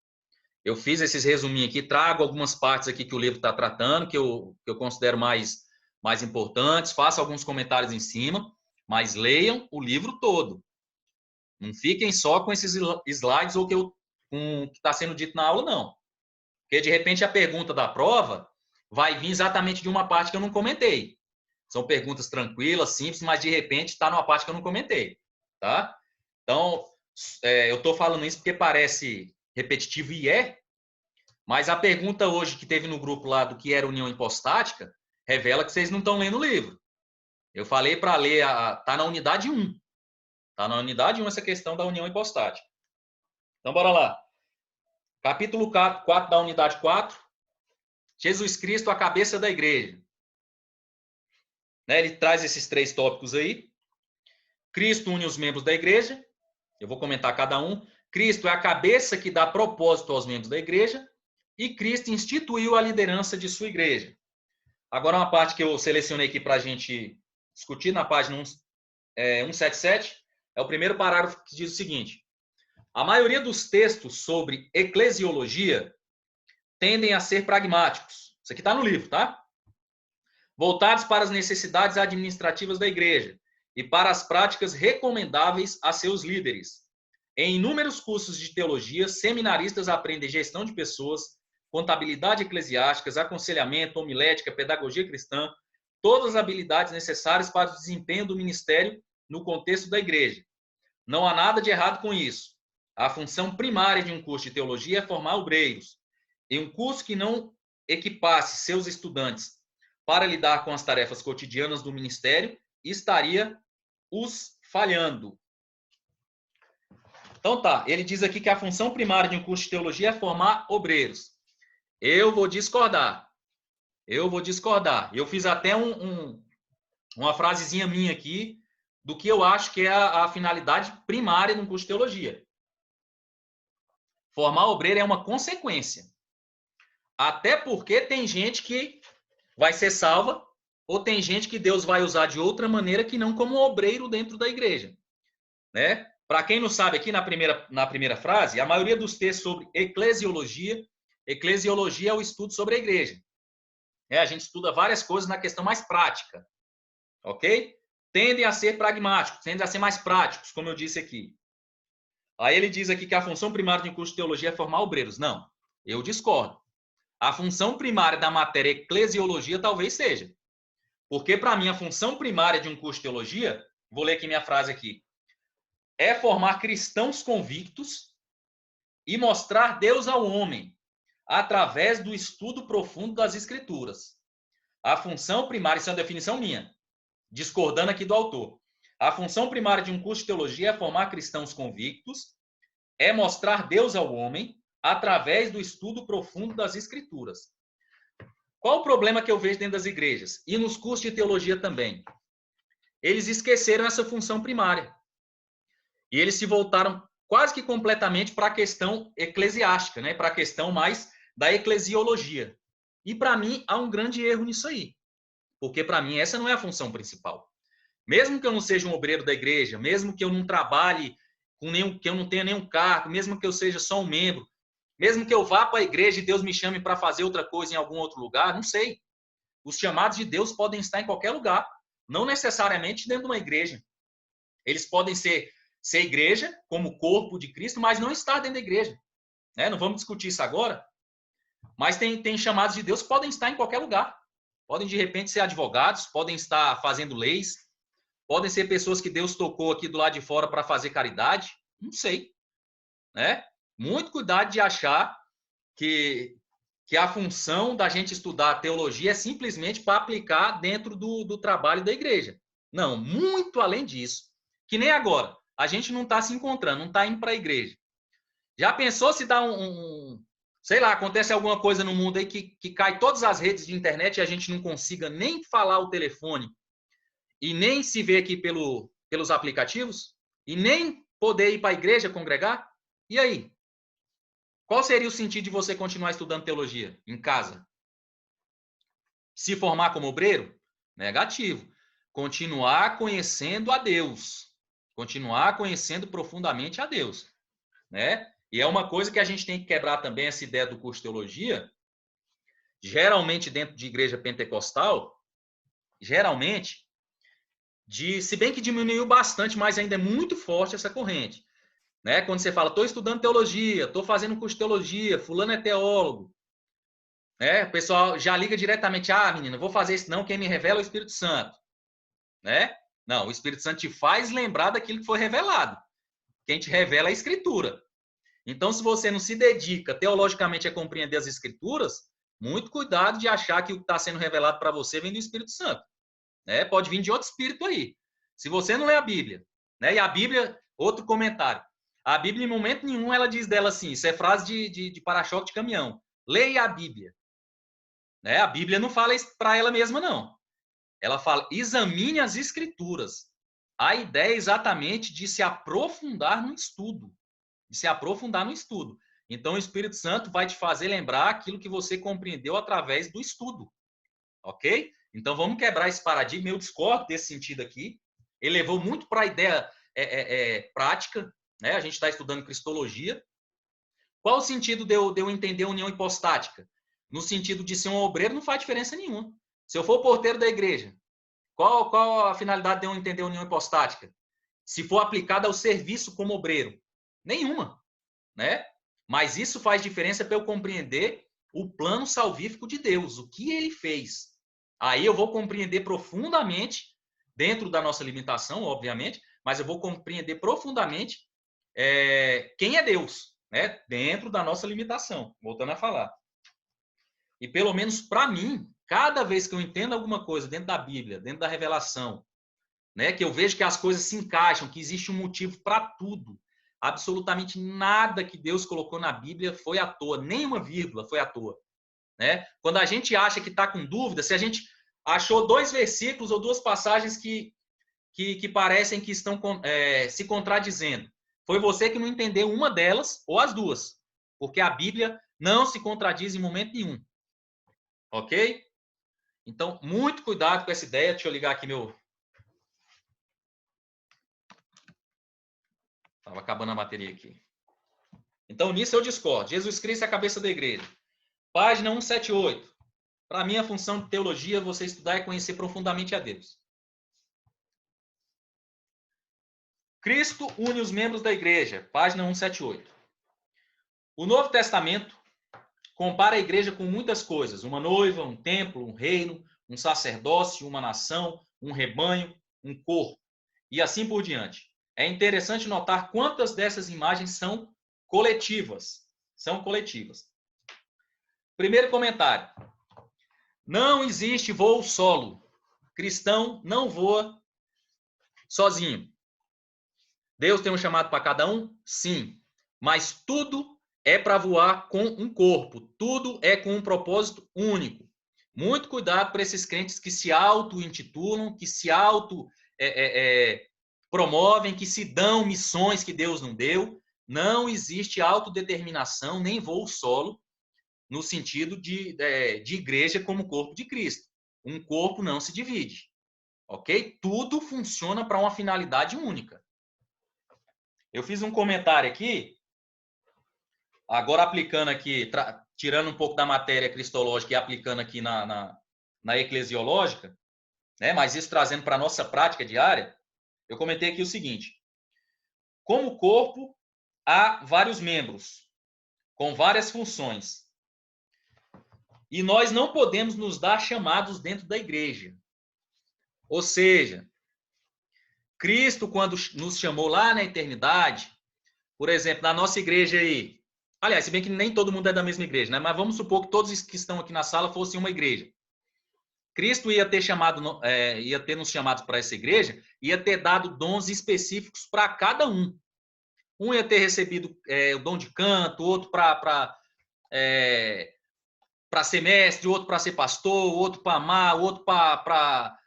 Eu fiz esses resuminhos aqui, trago algumas partes aqui que o livro está tratando, que eu considero mais importantes, faço alguns comentários em cima, mas leiam o livro todo. Não fiquem só com esses slides ou com o que está sendo dito na aula, não. Porque, de repente, a pergunta da prova vai vir exatamente de uma parte que eu não comentei. São perguntas tranquilas, simples, mas, de repente, está numa parte que eu não comentei. Tá? Então, eu estou falando isso porque parece repetitivo e mas a pergunta hoje que teve no grupo lá do que era união hipostática revela que vocês não estão lendo o livro. Eu falei para ler, está na unidade 1. Está na unidade 1 essa questão da união hipostática. Então, bora lá. Capítulo 4 da unidade 4. Jesus Cristo, a cabeça da igreja. Né? Ele traz esses 3 tópicos aí. Cristo une os membros da igreja. Eu vou comentar cada um. Cristo é a cabeça que dá propósito aos membros da igreja. E Cristo instituiu a liderança de sua igreja. Agora, uma parte que eu selecionei aqui para a gente discutir, na página 177, é o primeiro parágrafo que diz o seguinte: a maioria dos textos sobre eclesiologia tendem a ser pragmáticos. Isso aqui está no livro, tá? Voltados para as necessidades administrativas da igreja e para as práticas recomendáveis a seus líderes. Em inúmeros cursos de teologia, seminaristas aprendem gestão de pessoas, contabilidade eclesiástica, aconselhamento, homilética, pedagogia cristã, todas as habilidades necessárias para o desempenho do ministério no contexto da igreja. Não há nada de errado com isso. A função primária de um curso de teologia é formar obreiros. Em um curso que não equipasse seus estudantes para lidar com as tarefas cotidianas do ministério, estaria os falhando. Então tá, ele diz aqui que a função primária de um curso de teologia é formar obreiros. Eu vou discordar. Eu fiz até uma frasezinha minha aqui do que eu acho que é a finalidade primária de um curso de teologia. Formar obreiro é uma consequência. Até porque tem gente que vai ser salva ou tem gente que Deus vai usar de outra maneira que não como obreiro dentro da igreja. Né? Para quem não sabe, aqui na primeira frase, a maioria dos textos sobre eclesiologia é o estudo sobre a igreja. A gente estuda várias coisas na questão mais prática. Ok? Tendem a ser pragmáticos, tendem a ser mais práticos, como eu disse aqui. Aí ele diz aqui que a função primária de um curso de teologia é formar obreiros. Não, eu discordo. A função primária da matéria eclesiologia talvez seja. Porque, para mim, a função primária de um curso de teologia, vou ler aqui minha frase aqui, é formar cristãos convictos e mostrar Deus ao homem através do estudo profundo das Escrituras. A função primária, isso é uma definição minha, discordando aqui do autor. A função primária de um curso de teologia é formar cristãos convictos, é mostrar Deus ao homem através do estudo profundo das Escrituras. Qual o problema que eu vejo dentro das igrejas? E nos cursos de teologia também. Eles esqueceram essa função primária. E eles se voltaram quase que completamente para a questão eclesiástica, né? Para a questão mais da eclesiologia. E para mim há um grande erro nisso aí. Porque para mim essa não é a função principal. Mesmo que eu não seja um obreiro da igreja, mesmo que eu não trabalhe que eu não tenha nenhum cargo, mesmo que eu seja só um membro, mesmo que eu vá para a igreja e Deus me chame para fazer outra coisa em algum outro lugar, não sei. Os chamados de Deus podem estar em qualquer lugar, não necessariamente dentro de uma igreja. Eles podem ser igreja, como corpo de Cristo, mas não estar dentro da igreja. Né? Não vamos discutir isso agora, mas tem chamados de Deus que podem estar em qualquer lugar. Podem, de repente, ser advogados, podem estar fazendo leis, podem ser pessoas que Deus tocou aqui do lado de fora para fazer caridade, não sei. Né? Muito cuidado de achar que a função da gente estudar a teologia é simplesmente para aplicar dentro do trabalho da igreja. Não, muito além disso. Que nem agora. A gente não está se encontrando, não está indo para a igreja. Já pensou se dá sei lá, acontece alguma coisa no mundo aí que cai todas as redes de internet e a gente não consiga nem falar o telefone e nem se ver aqui pelos aplicativos e nem poder ir para a igreja congregar? E aí? Qual seria o sentido de você continuar estudando teologia em casa? Se formar como obreiro? Negativo. Continuar conhecendo a Deus. Continuar conhecendo profundamente a Deus. Né? E é uma coisa que a gente tem que quebrar também, essa ideia do curso de teologia. Geralmente, dentro de igreja pentecostal, geralmente, se bem que diminuiu bastante, mas ainda é muito forte essa corrente. Né? Quando você fala, estou estudando teologia, estou fazendo curso de teologia, fulano é teólogo. Né? O pessoal já liga diretamente, menina, vou fazer isso não, quem me revela é o Espírito Santo. Né? Não, o Espírito Santo te faz lembrar daquilo que foi revelado. Quem te revela é a Escritura. Então, se você não se dedica teologicamente a compreender as Escrituras, muito cuidado de achar que o que está sendo revelado para você vem do Espírito Santo. Né? Pode vir de outro espírito aí. Se você não lê a Bíblia, né? E a Bíblia, outro comentário, a Bíblia em momento nenhum ela diz dela assim, isso é frase de para-choque de caminhão, leia a Bíblia. Né? A Bíblia não fala isso para ela mesma, não. Ela fala, examine as Escrituras. A ideia é exatamente de se aprofundar no estudo. De se aprofundar no estudo. Então, o Espírito Santo vai te fazer lembrar aquilo que você compreendeu através do estudo. Ok? Então, vamos quebrar esse paradigma. Eu discordo desse sentido aqui. Ele levou muito para a ideia prática. Né? A gente está estudando Cristologia. Qual o sentido de eu entender a união hipostática? No sentido de ser um obreiro, não faz diferença nenhuma. Se eu for porteiro da igreja, qual a finalidade de eu entender a união hipostática? Se for aplicada ao serviço como obreiro? Nenhuma. Né? Mas isso faz diferença para eu compreender o plano salvífico de Deus, o que ele fez. Aí eu vou compreender profundamente, dentro da nossa limitação, obviamente, mas eu vou compreender profundamente quem é Deus, né? Dentro da nossa limitação, voltando a falar. E pelo menos para mim, cada vez que eu entendo alguma coisa dentro da Bíblia, dentro da revelação, né, que eu vejo que as coisas se encaixam, que existe um motivo para tudo, absolutamente nada que Deus colocou na Bíblia foi à toa, nenhuma vírgula foi à toa. Né? Quando a gente acha que está com dúvida, se a gente achou 2 versículos ou 2 passagens que parecem que estão se contradizendo, foi você que não entendeu uma delas ou as duas, porque a Bíblia não se contradiz em momento nenhum. Ok? Então, muito cuidado com essa ideia. Deixa eu ligar aqui meu... Estava acabando a bateria aqui. Então, nisso eu discordo. Jesus Cristo é a cabeça da igreja. Página 178. Para mim, a função de teologia é você estudar e conhecer profundamente a Deus. Cristo une os membros da igreja. Página 178. O Novo Testamento compara a igreja com muitas coisas. Uma noiva, um templo, um reino, um sacerdócio, uma nação, um rebanho, um corpo. E assim por diante. É interessante notar quantas dessas imagens são coletivas. São coletivas. Primeiro comentário. Não existe voo solo. Cristão não voa sozinho. Deus tem um chamado para cada um? Sim. Mas tudo é para voar com um corpo. Tudo é com um propósito único. Muito cuidado para esses crentes que se auto-intitulam, que se promovem, que se dão missões que Deus não deu. Não existe autodeterminação, nem voo solo, no sentido de igreja como corpo de Cristo. Um corpo não se divide. Ok? Tudo funciona para uma finalidade única. Eu fiz um comentário aqui, agora aplicando aqui, tirando um pouco da matéria cristológica e aplicando aqui na eclesiológica, né? Mas isso trazendo para a nossa prática diária, eu comentei aqui o seguinte: como corpo, há vários membros, com várias funções. E nós não podemos nos dar chamados dentro da igreja. Ou seja, Cristo, quando nos chamou lá na eternidade, por exemplo, na nossa igreja aí, aliás, se bem que nem todo mundo é da mesma igreja, né? Mas vamos supor que todos os que estão aqui na sala fossem uma igreja. Cristo ia ter nos chamados para essa igreja, ia ter dado dons específicos para cada um. Um ia ter recebido o dom de canto, outro para ser mestre, outro para ser pastor, outro para amar, outro para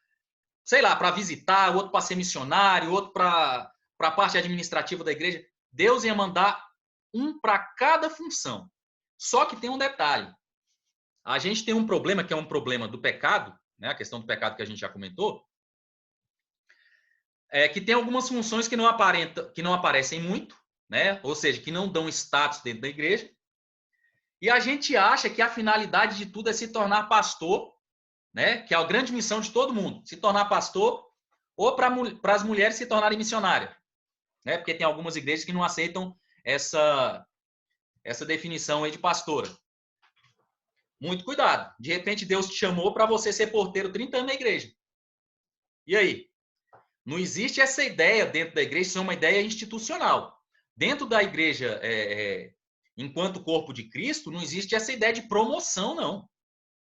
visitar, outro para ser missionário, outro para a parte administrativa da igreja. Deus ia mandar um para cada função. Só que tem um detalhe. A gente tem um problema, que é um problema do pecado, né? A questão do pecado que a gente já comentou, que tem algumas funções que não aparecem muito né? Ou seja, que não dão status dentro da igreja. E a gente acha que a finalidade de tudo é se tornar pastor, né? Que é a grande missão de todo mundo, se tornar pastor, ou para as mulheres se tornarem missionárias, né? Porque tem algumas igrejas que não aceitam essa definição aí de pastora. Muito cuidado. De repente Deus te chamou para você ser porteiro 30 anos na igreja. E aí? Não existe essa ideia dentro da igreja, isso é uma ideia institucional. Dentro da igreja, enquanto corpo de Cristo, não existe essa ideia de promoção, não.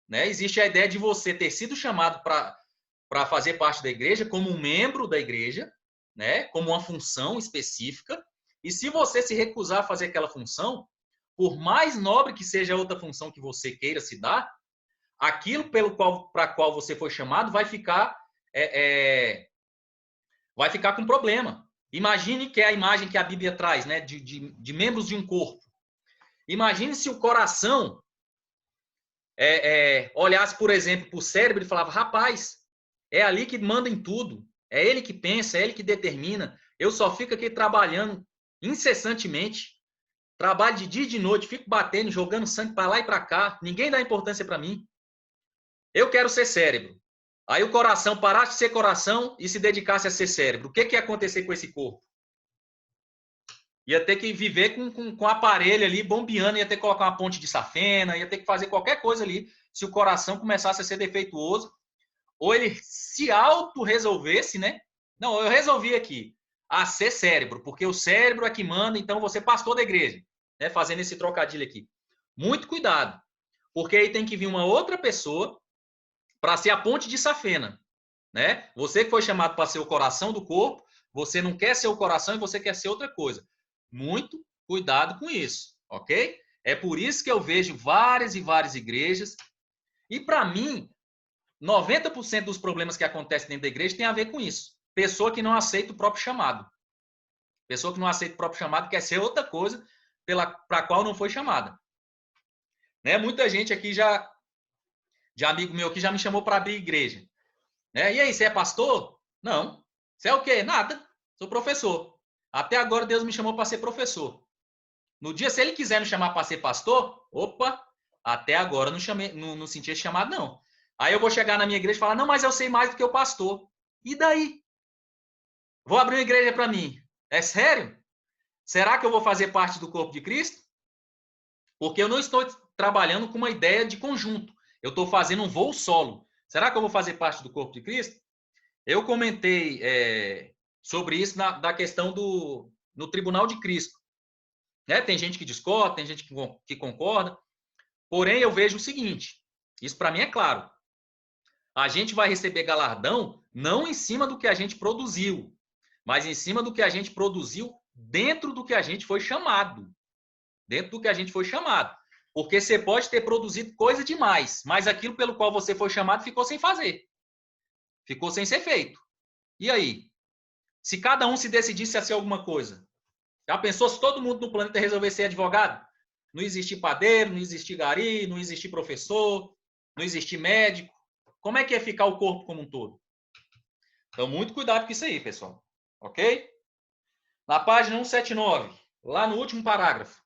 Né? Existe a ideia de você ter sido chamado para fazer parte da igreja como um membro da igreja, né? Como uma função específica. E se você se recusar a fazer aquela função, por mais nobre que seja a outra função que você queira se dar, aquilo para qual você foi chamado vai ficar com problema. Imagine que é a imagem que a Bíblia traz, né, de membros de um corpo. Imagine se o coração olhasse, por exemplo, para o cérebro e falava, rapaz, é ali que manda em tudo, é ele que pensa, é ele que determina, eu só fico aqui trabalhando incessantemente, trabalho de dia e de noite, fico batendo, jogando sangue para lá e para cá, ninguém dá importância para mim. Eu quero ser cérebro. Aí o coração parasse de ser coração e se dedicasse a ser cérebro. O que ia acontecer com esse corpo? Ia ter que viver com aparelho ali bombeando, ia ter que colocar uma ponte de safena, ia ter que fazer qualquer coisa ali se o coração começasse a ser defeituoso. Ou ele se auto-resolvesse, né? Não, eu resolvi aqui a ser cérebro, porque o cérebro é que manda, então você é pastor da igreja, né? Fazendo esse trocadilho aqui. Muito cuidado, porque aí tem que vir uma outra pessoa para ser a ponte de safena, né? Você que foi chamado para ser o coração do corpo, você não quer ser o coração e você quer ser outra coisa. Muito cuidado com isso, ok? É por isso que eu vejo várias e várias igrejas, e para mim, 90% dos problemas que acontecem dentro da igreja tem a ver com isso. Pessoa que não aceita o próprio chamado. Pessoa que não aceita o próprio chamado quer ser outra coisa para a qual não foi chamada. Né? Muita gente aqui de amigo meu aqui já me chamou para abrir igreja. Né? E aí, você é pastor? Não. Você é o quê? Nada. Sou professor. Até agora Deus me chamou para ser professor. No dia, se ele quiser me chamar para ser pastor, opa, até agora não senti esse chamado, não. Aí eu vou chegar na minha igreja e falar, não, mas eu sei mais do que o pastor. E daí? Vou abrir uma igreja para mim. É sério? Será que eu vou fazer parte do corpo de Cristo? Porque eu não estou trabalhando com uma ideia de conjunto. Eu estou fazendo um voo solo. Será que eu vou fazer parte do corpo de Cristo? Eu comentei sobre isso da questão no Tribunal de Cristo. Né? Tem gente que discorda, tem gente que concorda. Porém, eu vejo o seguinte, isso para mim é claro. A gente vai receber galardão não em cima do que a gente produziu, mas em cima do que a gente produziu dentro do que a gente foi chamado. Dentro do que a gente foi chamado. Porque você pode ter produzido coisa demais, mas aquilo pelo qual você foi chamado ficou sem fazer. Ficou sem ser feito. E aí? Se cada um se decidisse a ser alguma coisa, já pensou se todo mundo no planeta resolver ser advogado? Não existir padeiro, não existir gari, não existir professor, não existir médico. Como é que ia ficar o corpo como um todo? Então, muito cuidado com isso aí, pessoal. Ok? Na página 179, lá no último parágrafo.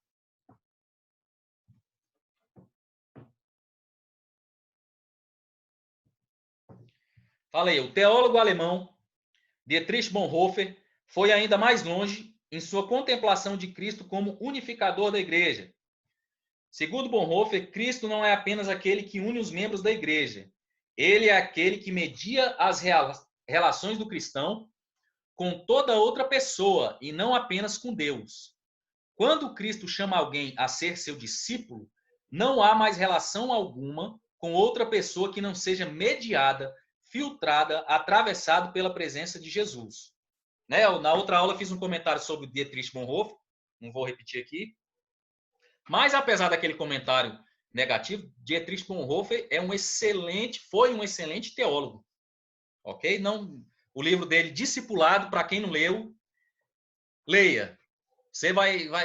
Fala aí, o teólogo alemão Dietrich Bonhoeffer foi ainda mais longe em sua contemplação de Cristo como unificador da igreja. Segundo Bonhoeffer, Cristo não é apenas aquele que une os membros da igreja. Ele é aquele que media as relações do cristão com toda outra pessoa e não apenas com Deus. Quando Cristo chama alguém a ser seu discípulo, não há mais relação alguma com outra pessoa que não seja mediada, filtrada, atravessado pela presença de Jesus. Né? Na outra aula eu fiz um comentário sobre o Dietrich Bonhoeffer, não vou repetir aqui. Mas apesar daquele comentário negativo, Dietrich Bonhoeffer foi um excelente teólogo. Ok? Não, o livro dele, Discipulado, para quem não leu, leia. Você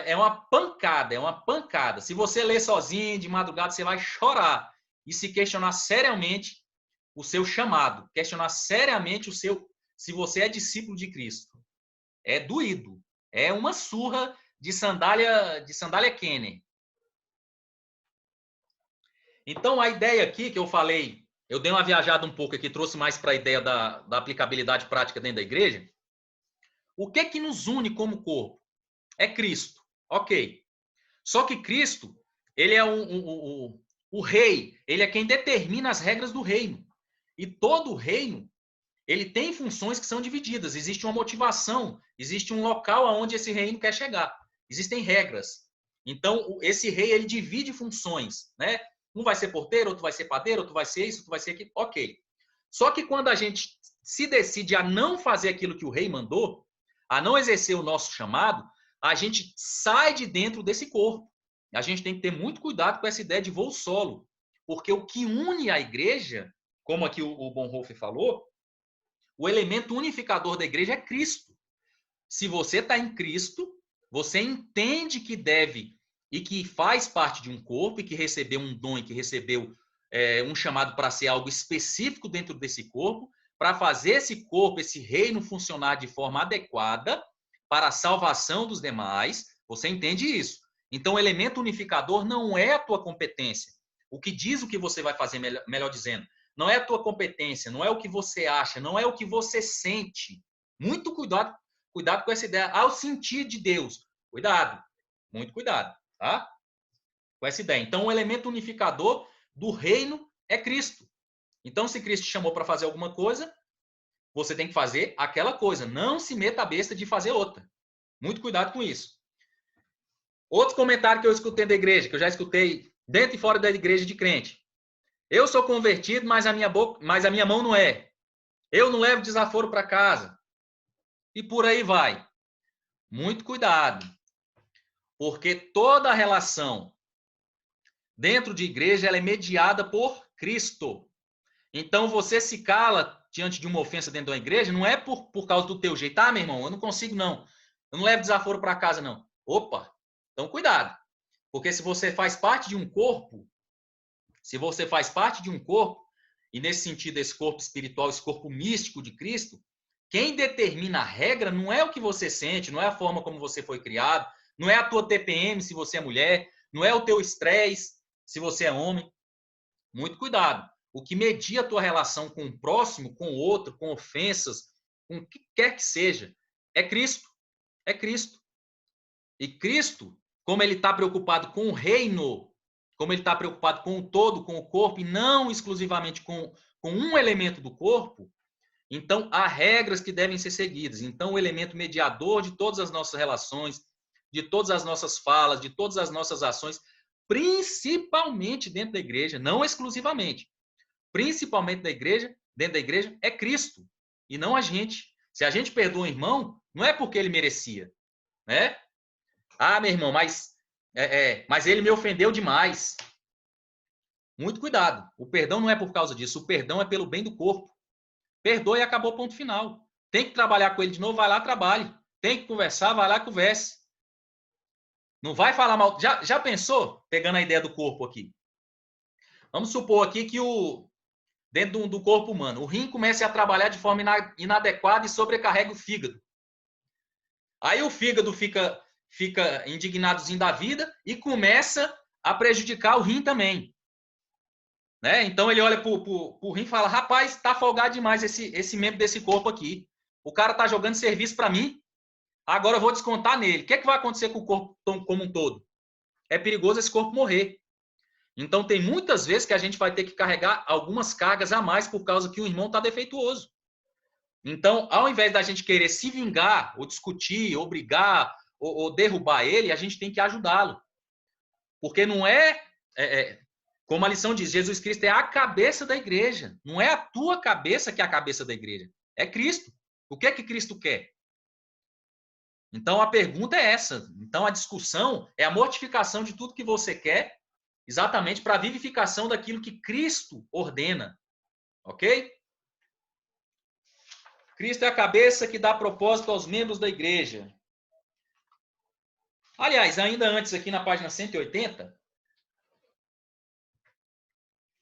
é uma pancada, é uma pancada. Se você ler sozinho, de madrugada, você vai chorar e se questionar seriamente o seu chamado, questionar seriamente se você é discípulo de Cristo. É doído, é uma surra de sandália Kenner. Então, a ideia aqui que eu falei, eu dei uma viajada um pouco aqui, trouxe mais para a ideia da aplicabilidade prática dentro da igreja. O que é que nos une como corpo? É Cristo. Ok. Só que Cristo, ele é o rei, ele é quem determina as regras do reino. E todo reino, ele tem funções que são divididas. Existe uma motivação, existe um local aonde esse reino quer chegar. Existem regras. Então, esse rei, ele divide funções, né? Um vai ser porteiro, outro vai ser padeiro, outro vai ser isso, outro vai ser aquilo. Ok. Só que quando a gente se decide a não fazer aquilo que o rei mandou, a não exercer o nosso chamado, a gente sai de dentro desse corpo. A gente tem que ter muito cuidado com essa ideia de voo solo. Porque o que une a igreja, como aqui o Bonhoeffer falou, o elemento unificador da igreja é Cristo. Se você está em Cristo, você entende que deve e que faz parte de um corpo e que recebeu um dom e que recebeu um chamado para ser algo específico dentro desse corpo, para fazer esse corpo, esse reino funcionar de forma adequada para a salvação dos demais. Você entende isso. Então, o elemento unificador não é a tua competência. O que diz o que você vai fazer, melhor dizendo. Não é a tua competência, não é o que você acha, não é o que você sente. Muito cuidado com essa ideia. Ao sentir de Deus. Cuidado. Muito cuidado. Tá? Com essa ideia. Então, o elemento unificador do reino é Cristo. Então, se Cristo te chamou para fazer alguma coisa, você tem que fazer aquela coisa. Não se meta a besta de fazer outra. Muito cuidado com isso. Outro comentário que eu escutei da igreja, que eu já escutei dentro e fora da igreja de crente. Eu sou convertido, mas a minha mão não é. Eu não levo desaforo para casa. E por aí vai. Muito cuidado. Porque toda relação dentro de igreja ela é mediada por Cristo. Então você se cala diante de uma ofensa dentro da igreja, não é por causa do teu jeito. Ah, meu irmão, eu não consigo não. Eu não levo desaforo para casa não. Opa, então cuidado. Porque se você faz parte de um corpo, e nesse sentido esse corpo espiritual, esse corpo místico de Cristo, quem determina a regra não é o que você sente, não é a forma como você foi criado, não é a tua TPM se você é mulher, não é o teu estresse se você é homem. Muito cuidado. O que media a tua relação com o próximo, com o outro, com ofensas, com o que quer que seja, é Cristo. É Cristo. E Cristo, como ele está preocupado com o reino, como ele está preocupado com o todo, com o corpo, e não exclusivamente com um elemento do corpo, então há regras que devem ser seguidas. Então, o elemento mediador de todas as nossas relações, de todas as nossas falas, de todas as nossas ações, principalmente dentro da igreja, não exclusivamente, principalmente dentro da igreja, é Cristo, e não a gente. Se a gente perdoa um irmão, não é porque ele merecia, né? Ah, meu irmão, mas ele me ofendeu demais. Muito cuidado. O perdão não é por causa disso. O perdão é pelo bem do corpo. Perdoa e acabou, ponto final. Tem que trabalhar com ele de novo, vai lá, trabalhe. Tem que conversar, vai lá, converse. Não vai falar mal. Já pensou? Pegando a ideia do corpo aqui. Vamos supor aqui que dentro do corpo humano, o rim comece a trabalhar de forma inadequada e sobrecarrega o fígado. Aí o fígado fica indignadozinho da vida e começa a prejudicar o rim também. Né? Então ele olha pro rim e fala, rapaz, tá folgado demais esse membro desse corpo aqui. O cara tá jogando serviço para mim, agora eu vou descontar nele. O que vai acontecer com o corpo como um todo? É perigoso esse corpo morrer. Então tem muitas vezes que a gente vai ter que carregar algumas cargas a mais por causa que o irmão tá defeituoso. Então, ao invés da gente querer se vingar, ou discutir, ou brigar, ou derrubar ele, a gente tem que ajudá-lo. Porque não como a lição diz, Jesus Cristo é a cabeça da igreja. Não é a tua cabeça que é a cabeça da igreja. É Cristo. O que é que Cristo quer? Então, a pergunta é essa. Então, a discussão é a mortificação de tudo que você quer, exatamente para a vivificação daquilo que Cristo ordena. Ok? Cristo é a cabeça que dá propósito aos membros da igreja. Aliás, ainda antes aqui na página 180,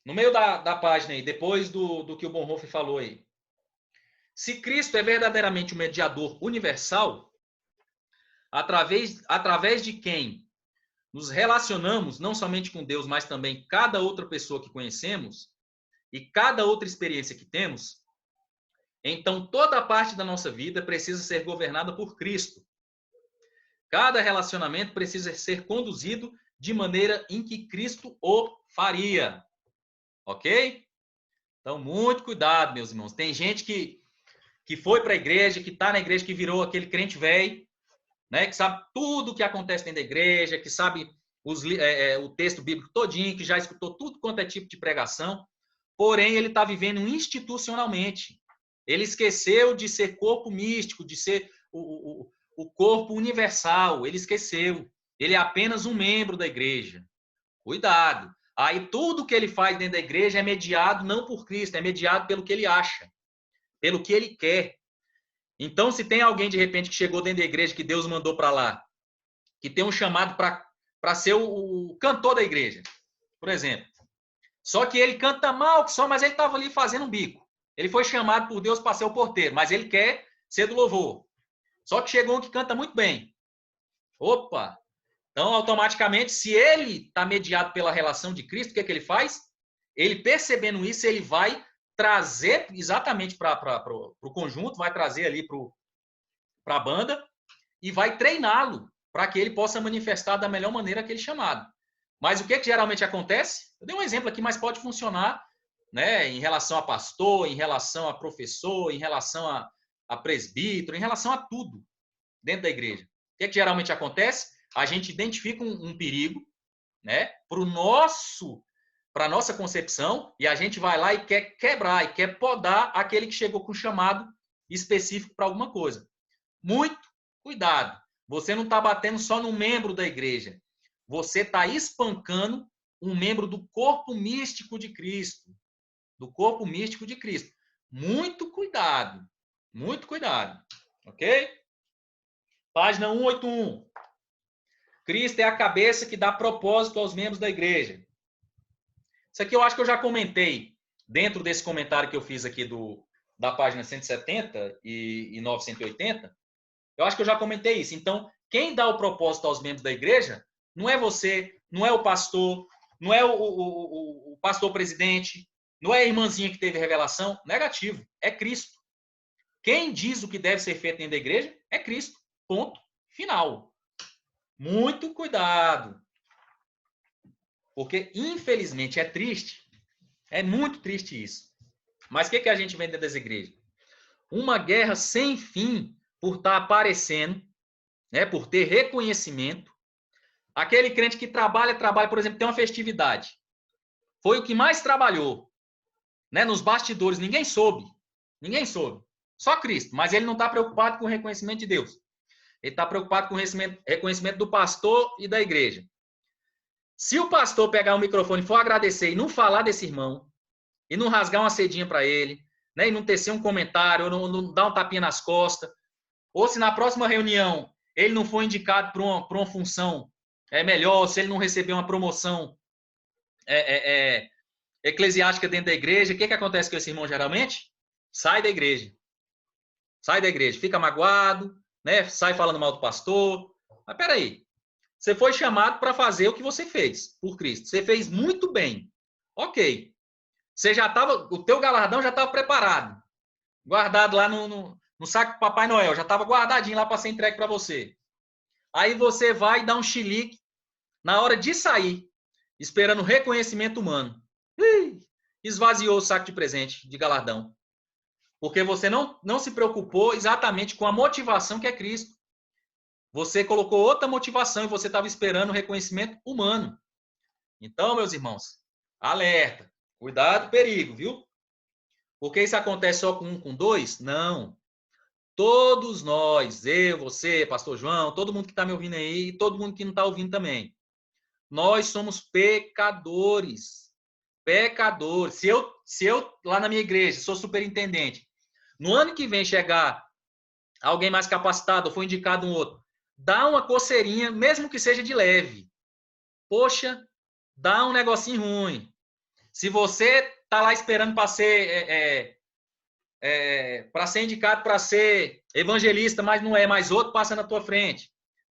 no meio da página aí, depois do que o Bonhoeffer falou aí, se Cristo é verdadeiramente o mediador universal, através de quem nos relacionamos, não somente com Deus, mas também cada outra pessoa que conhecemos e cada outra experiência que temos, então toda a parte da nossa vida precisa ser governada por Cristo. Cada relacionamento precisa ser conduzido de maneira em que Cristo o faria. Ok? Então, muito cuidado, meus irmãos. Tem gente que foi para a igreja, que está na igreja, que virou aquele crente velho, né? Que sabe tudo o que acontece dentro da igreja, que sabe o texto bíblico todinho, que já escutou tudo quanto é tipo de pregação, porém ele está vivendo institucionalmente. Ele esqueceu de ser corpo místico, de ser o corpo universal. Ele esqueceu. Ele é apenas um membro da igreja. Cuidado. Aí tudo que ele faz dentro da igreja é mediado não por Cristo, é mediado pelo que ele acha, pelo que ele quer. Então, se tem alguém, de repente, que chegou dentro da igreja, que Deus mandou para lá, que tem um chamado para ser o cantor da igreja, por exemplo. Só que ele canta mal, mas ele estava ali fazendo um bico. Ele foi chamado por Deus para ser o porteiro, mas ele quer ser do louvor. Só que chegou um que canta muito bem. Opa! Então, automaticamente, se ele está mediado pela relação de Cristo, o que é que ele faz? Ele, percebendo isso, ele vai trazer exatamente para o conjunto, vai trazer ali para a banda e vai treiná-lo para que ele possa manifestar da melhor maneira aquele chamado. Mas o que geralmente acontece? Eu dei um exemplo aqui, mas pode funcionar, né, em relação a pastor, em relação a professor, em relação a presbítero, em relação a tudo dentro da igreja. O que geralmente acontece? A gente identifica um perigo, né, para a nossa concepção, e a gente vai lá e quer quebrar, e quer podar aquele que chegou com um chamado específico para alguma coisa. Muito cuidado. Você não está batendo só no membro da igreja. Você está espancando um membro do corpo místico de Cristo. Do corpo místico de Cristo. Muito cuidado. Muito cuidado. Ok? Página 181. Cristo é a cabeça que dá propósito aos membros da igreja. Isso aqui eu acho que eu já comentei dentro desse comentário que eu fiz aqui da página 170 e 980. Eu acho que eu já comentei isso. Então, quem dá o propósito aos membros da igreja não é você, não é o pastor, não é o pastor presidente, não é a irmãzinha que teve revelação. Negativo. É Cristo. Quem diz o que deve ser feito dentro da igreja é Cristo. Ponto. Final. Muito cuidado. Porque, infelizmente, é triste. É muito triste isso. Mas o que a gente vê dentro das igrejas? Uma guerra sem fim por estar aparecendo, né, por ter reconhecimento. Aquele crente que trabalha, por exemplo, tem uma festividade. Foi o que mais trabalhou. Né, nos bastidores, ninguém soube. Ninguém soube. Só Cristo. Mas ele não está preocupado com o reconhecimento de Deus. Ele está preocupado com o reconhecimento do pastor e da igreja. Se o pastor pegar o microfone e for agradecer e não falar desse irmão, e não rasgar uma cedinha para ele, né, e não tecer um comentário, ou não dar um tapinha nas costas, ou se na próxima reunião ele não for indicado para uma função melhor, se ele não receber uma promoção eclesiástica dentro da igreja, o que acontece com esse irmão geralmente? Sai da igreja. Sai da igreja, fica magoado, né, sai falando mal do pastor. Mas peraí, você foi chamado para fazer o que você fez por Cristo. Você fez muito bem. Ok. Você já estava, o teu galardão já estava preparado. Guardado lá no saco do Papai Noel. Já estava guardadinho lá para ser entregue para você. Aí você vai dar um chilique na hora de sair, esperando reconhecimento humano. Esvaziou o saco de presente, de galardão. Porque você não se preocupou exatamente com a motivação que é Cristo. Você colocou outra motivação e você estava esperando o reconhecimento humano. Então, meus irmãos, alerta. Cuidado, perigo, viu? Porque isso acontece só com um, com dois? Não. Todos nós, eu, você, pastor João, todo mundo que está me ouvindo aí, e todo mundo que não está ouvindo também. Nós somos pecadores. Pecadores. Se eu, lá na minha igreja, sou superintendente, no ano que vem chegar alguém mais capacitado, ou for indicado um outro, dá uma coceirinha, mesmo que seja de leve. Poxa, dá um negocinho ruim. Se você está lá esperando para ser indicado para ser evangelista, mas não é, mais outro passa na tua frente.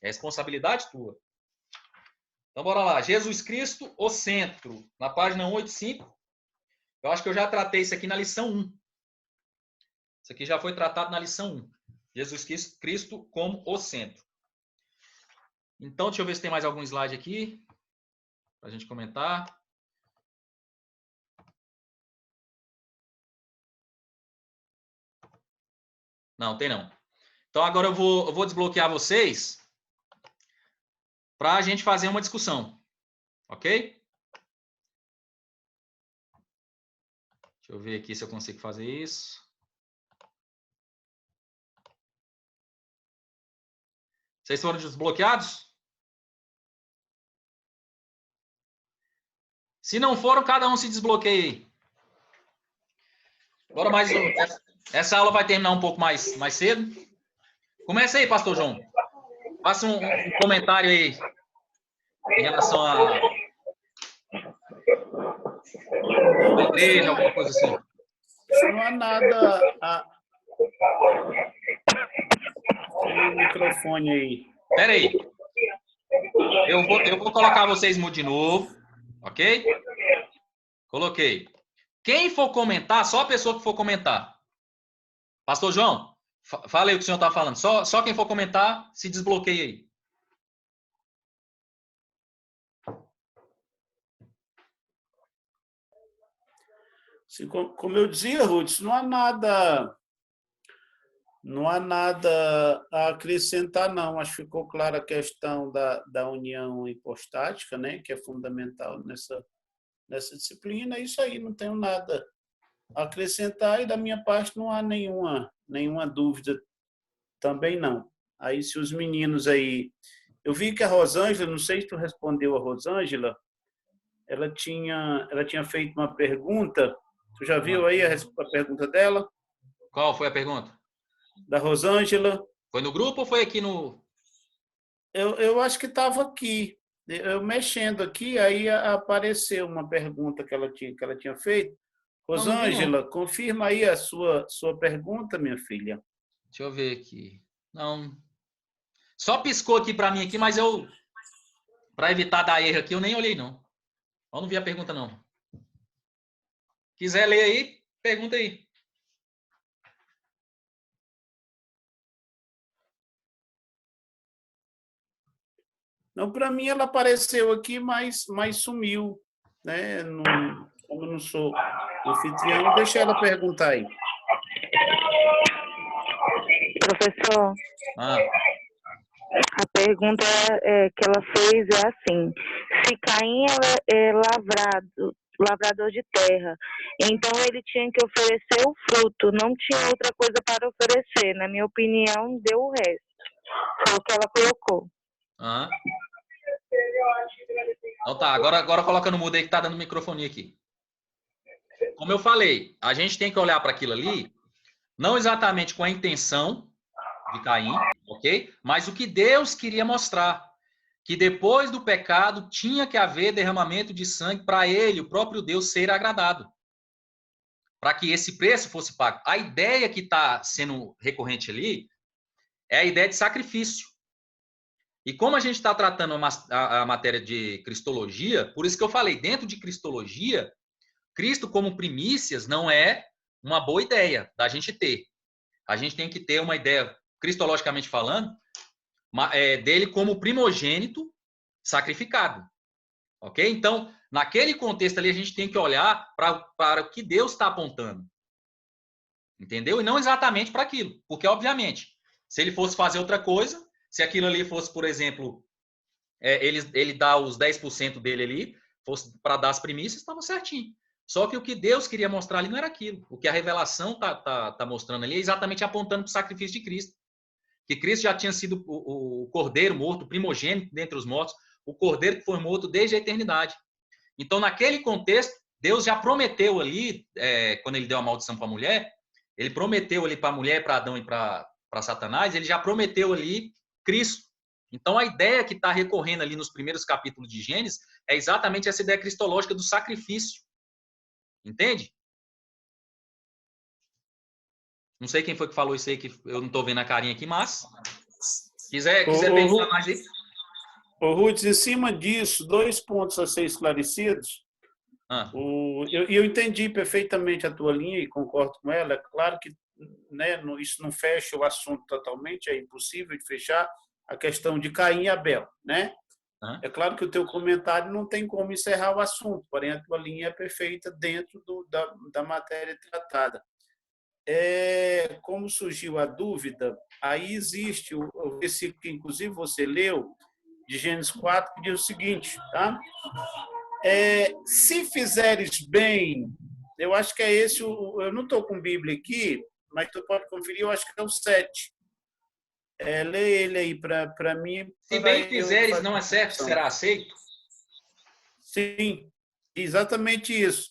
É responsabilidade tua. Então, bora lá. Jesus Cristo, o centro. Na página 185. Eu acho que eu já tratei isso aqui na lição 1. Isso aqui já foi tratado na lição 1. Jesus Cristo como o centro. Então, deixa eu ver se tem mais algum slide aqui para a gente comentar. Não, tem não. Então, agora eu vou desbloquear vocês para a gente fazer uma discussão. Ok? Deixa eu ver aqui se eu consigo fazer isso. Vocês foram desbloqueados? Se não foram, cada um se desbloqueia aí. Agora essa aula vai terminar um pouco mais cedo. Começa aí, pastor João. Faça um comentário aí em relação a igreja, alguma coisa assim. Não há nada Tem o microfone aí. Espera aí. Eu vou colocar vocês mudo de novo, ok? Coloquei. Quem for comentar, só a pessoa que for comentar. Pastor João, fala aí o que o senhor está falando. Só quem for comentar, se desbloqueia aí. Assim, como eu dizia, Ruth, não há nada a acrescentar, não. Acho que ficou clara a questão da união hipostática, né, que é fundamental nessa disciplina. Isso aí, não tenho nada a acrescentar e da minha parte não há nenhuma dúvida também não. Aí se os meninos aí... Eu vi que a Rosângela, não sei se tu respondeu a Rosângela, ela tinha feito uma pergunta. Tu já viu aí a pergunta dela? Qual foi a pergunta? Da Rosângela. Foi no grupo ou foi aqui no... Eu acho que estava aqui. Eu mexendo aqui, aí apareceu uma pergunta que ela tinha feito. Rosângela, confirma aí a sua pergunta, minha filha. Deixa eu ver aqui. Não. Só piscou aqui para mim aqui, mas eu, para evitar dar erro aqui, eu nem olhei não. Eu não vi a pergunta não. Quiser ler aí, pergunta aí. Não, para mim ela apareceu aqui, mas sumiu, né? Como eu não sou anfitrião, deixa ela perguntar aí. Professor, Ah. a pergunta que ela fez é assim: se Caim é lavrador de terra, então ele tinha que oferecer o fruto, não tinha outra coisa para oferecer. Na minha opinião, deu o resto. Foi o que ela colocou. Ah. Então tá, agora coloca no mudo aí que tá dando microfone aqui. Como eu falei, a gente tem que olhar para aquilo ali, não exatamente com a intenção de Caim, ok? Mas o que Deus queria mostrar. Que depois do pecado tinha que haver derramamento de sangue para ele, o próprio Deus, ser agradado. Para que esse preço fosse pago. A ideia que está sendo recorrente ali é a ideia de sacrifício. E como a gente está tratando a matéria de cristologia, por isso que eu falei, dentro de cristologia, Cristo como primícias não é uma boa ideia da gente ter. A gente tem que ter uma ideia, cristologicamente falando, dele como primogênito sacrificado. Ok? Então, naquele contexto ali, a gente tem que olhar para o que Deus está apontando. Entendeu? E não exatamente para aquilo. Porque, obviamente, se ele fosse fazer outra coisa, se aquilo ali fosse, por exemplo, ele dá os 10% dele ali, fosse para dar as primícias, estava certinho. Só que o que Deus queria mostrar ali não era aquilo. O que a revelação tá mostrando ali é exatamente apontando para o sacrifício de Cristo. Que Cristo já tinha sido o cordeiro morto, o primogênito dentre os mortos, o cordeiro que foi morto desde a eternidade. Então, naquele contexto, Deus já prometeu ali, quando ele deu a maldição para a mulher, ele prometeu ali para a mulher, para Adão e para Satanás, ele já prometeu ali Cristo. Então, a ideia que está recorrendo ali nos primeiros capítulos de Gênesis é exatamente essa ideia cristológica do sacrifício. Entende? Não sei quem foi que falou isso aí, que eu não estou vendo a carinha aqui, mas... Quiser Ô, perguntar mais aí? Ruth, em cima disso, 2 pontos a ser esclarecidos. Ah, Eu entendi perfeitamente a tua linha e concordo com ela. É claro que, né, isso não fecha o assunto totalmente, é impossível de fechar a questão de Caim e Abel, né? É claro que o teu comentário não tem como encerrar o assunto, porém a tua linha é perfeita dentro da matéria tratada. Como surgiu a dúvida, aí existe o versículo que, inclusive, você leu, de Gênesis 4, que diz o seguinte, tá? Se fizeres bem, eu acho que é esse, eu não estou com Bíblia aqui, mas tu pode conferir, eu acho que é o 7. Lê ele aí para mim. se bem fizeres, não é certo que será aceito? Sim, exatamente isso.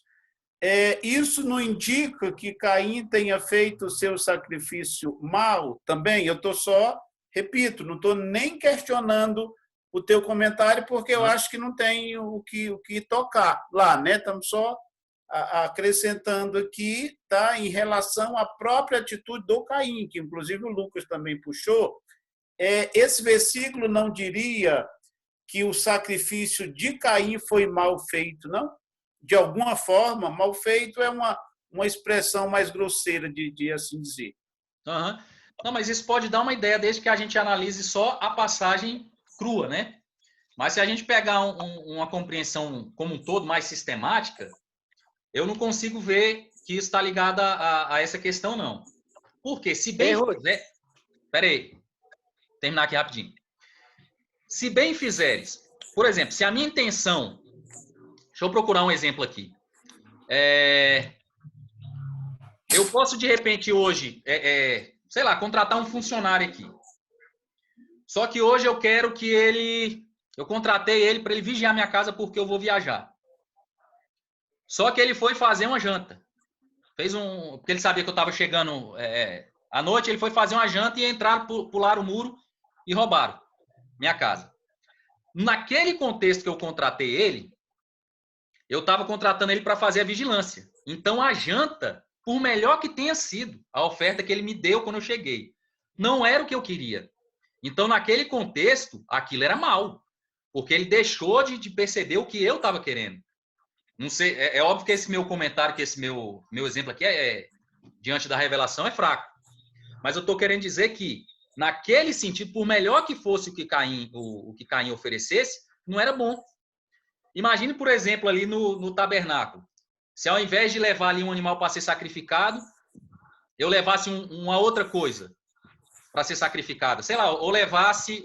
Isso não indica que Caim tenha feito o seu sacrifício mal também. Eu estou só, repito, não estou nem questionando o teu comentário, porque eu acho que não tem o que tocar lá, né? Estamos só acrescentando aqui, tá, em relação à própria atitude do Caim, que inclusive o Lucas também puxou. Esse versículo não diria que o sacrifício de Caim foi mal feito, não? De alguma forma, mal feito é uma expressão mais grosseira de assim dizer. Uhum. Não, mas isso pode dar uma ideia desde que a gente analise só a passagem crua, né? Mas se a gente pegar uma compreensão como um todo, mais sistemática, eu não consigo ver que isso está ligado a essa questão, não. Porque se bem fizer... Peraí, terminar aqui rapidinho. Se bem fizeres, por exemplo, se a minha intenção... Deixa eu procurar um exemplo aqui. Eu posso, de repente, hoje, sei lá, contratar um funcionário aqui. Só que hoje eu quero que ele... Eu contratei ele para ele vigiar minha casa porque eu vou viajar. Só que ele foi fazer uma janta. Porque ele sabia que eu estava chegando à noite, ele foi fazer uma janta e entraram, pularam o muro e roubaram minha casa. Naquele contexto que eu contratei ele, eu estava contratando ele para fazer a vigilância. Então a janta, por melhor que tenha sido a oferta que ele me deu quando eu cheguei, não era o que eu queria. Então naquele contexto, aquilo era mal. Porque ele deixou de perceber o que eu estava querendo. Não sei, é óbvio que esse meu comentário, que esse meu exemplo aqui diante da revelação é fraco. Mas eu estou querendo dizer que, naquele sentido, por melhor que fosse o que Caim oferecesse, não era bom. Imagine, por exemplo, ali no tabernáculo. Se ao invés de levar ali um animal para ser sacrificado, eu levasse uma outra coisa para ser sacrificada. Sei lá, ou levasse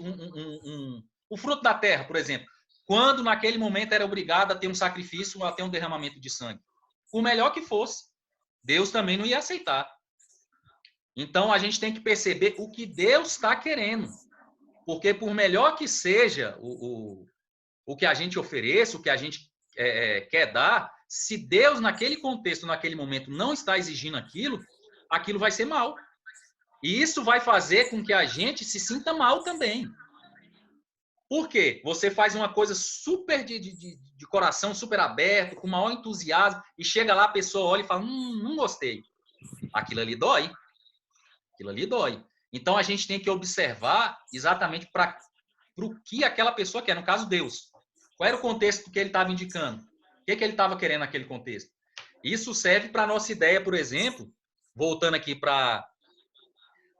o fruto da terra, por exemplo. Quando naquele momento era obrigado a ter um sacrifício, a ter um derramamento de sangue. Por melhor que fosse, Deus também não ia aceitar. Então a gente tem que perceber o que Deus está querendo. Porque por melhor que seja o que a gente ofereça, o que a gente quer dar, se Deus naquele contexto, naquele momento, não está exigindo aquilo, aquilo vai ser mal. E isso vai fazer com que a gente se sinta mal também. Por quê? Você faz uma coisa super de coração, super aberto, com o maior entusiasmo, e chega lá, a pessoa olha e fala, não gostei. Aquilo ali dói. Aquilo ali dói. Então, a gente tem que observar exatamente para o que aquela pessoa quer, no caso, Deus. Qual era o contexto que ele estava indicando? O que ele estava querendo naquele contexto? Isso serve para a nossa ideia, por exemplo, voltando aqui para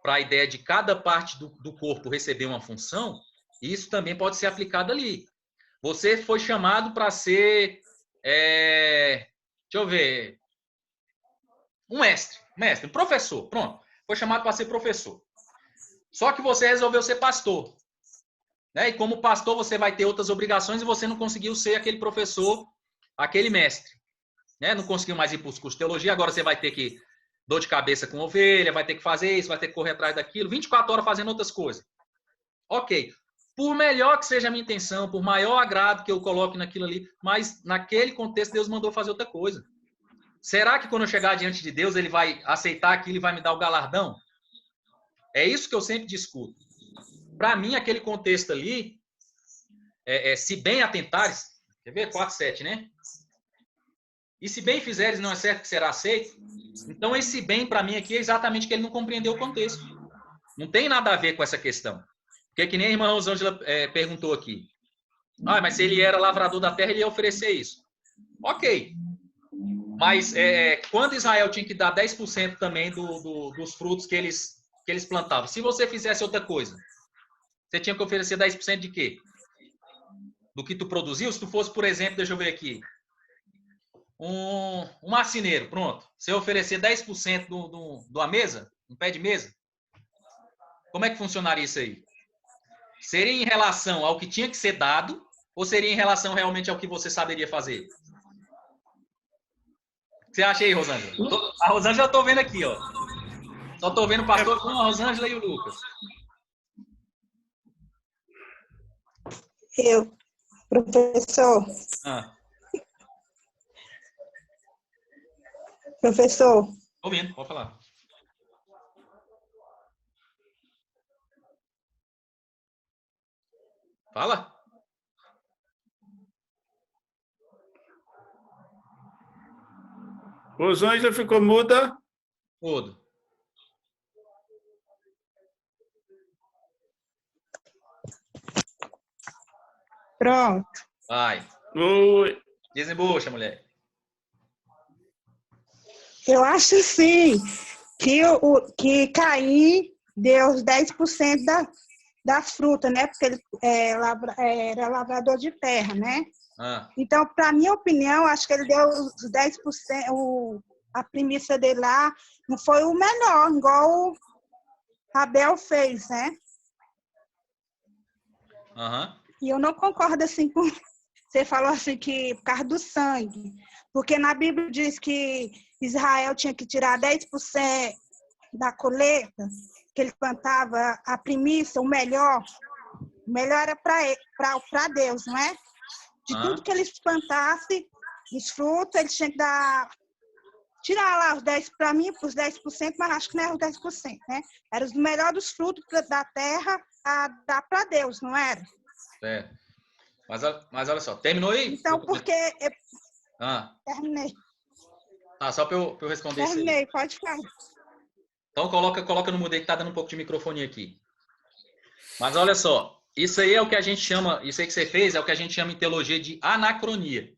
a ideia de cada parte do corpo receber uma função, isso também pode ser aplicado ali. Você foi chamado para ser, deixa eu ver, um mestre, um professor, pronto. Foi chamado para ser professor. Só que você resolveu ser pastor. Né? E como pastor, você vai ter outras obrigações e você não conseguiu ser aquele professor, aquele mestre. Né? Não conseguiu mais ir para os cursos de teologia, agora você vai ter que dor de cabeça com ovelha, vai ter que fazer isso, vai ter que correr atrás daquilo, 24 horas fazendo outras coisas. Ok. Por melhor que seja a minha intenção, por maior agrado que eu coloque naquilo ali, mas naquele contexto Deus mandou fazer outra coisa. Será que quando eu chegar diante de Deus, ele vai aceitar aquilo e vai me dar o galardão? É isso que eu sempre discuto. Para mim, aquele contexto ali, se bem atentares, quer ver? 4:7, né? E se bem fizeres, não é certo que será aceito? Então, esse bem, para mim, aqui, é exatamente que ele não compreendeu o contexto. Não tem nada a ver com essa questão. Porque que nem a irmã Rosângela perguntou aqui. Ah, mas se ele era lavrador da terra, ele ia oferecer isso. Ok. Mas quando Israel tinha que dar 10% também dos frutos que eles plantavam, se você fizesse outra coisa, você tinha que oferecer 10% de quê? Do que tu produziu? Se tu fosse, por exemplo, deixa eu ver aqui, um marceneiro, pronto. Você oferecer 10% de uma mesa, um pé de mesa, como é que funcionaria isso aí? Seria em relação ao que tinha que ser dado ou seria em relação realmente ao que você saberia fazer? O que você acha aí, Rosângela? A Rosângela eu tô vendo aqui, ó. Só tô vendo o pastor com a Rosângela e o Lucas. Eu, professor. Professor. Ouvindo, pode falar. Fala. Rosângela ficou muda? Mudo. Pronto. Vai. Oi. Desembucha, mulher. Eu acho sim que Caim deu os 10% das frutas, né? Porque ele era lavrador de terra, né? Então, para minha opinião, acho que ele deu os 10%, a premissa dele lá não foi o menor, igual o Abel fez, né? E eu não concordo assim com... Você falou assim que por causa do sangue, porque na Bíblia diz que Israel tinha que tirar 10% da colheita, que ele plantava a primícia, o melhor era para Deus, não é? De tudo que eles plantassem, os frutos, eles tinham que tirar lá os 10% para mim, os 10%, mas acho que não era os 10%, né? Era os melhores dos frutos da terra a dar para Deus, não era? É. Mas olha só, terminou aí? Então, porque... Terminei. Só para eu responder isso aí. Terminei, pode falar. Então, coloca no mudo aí que tá dando um pouco de microfone aqui. Mas olha só, isso aí é o que a gente chama, isso aí que você fez é o que a gente chama em teologia de anacronia.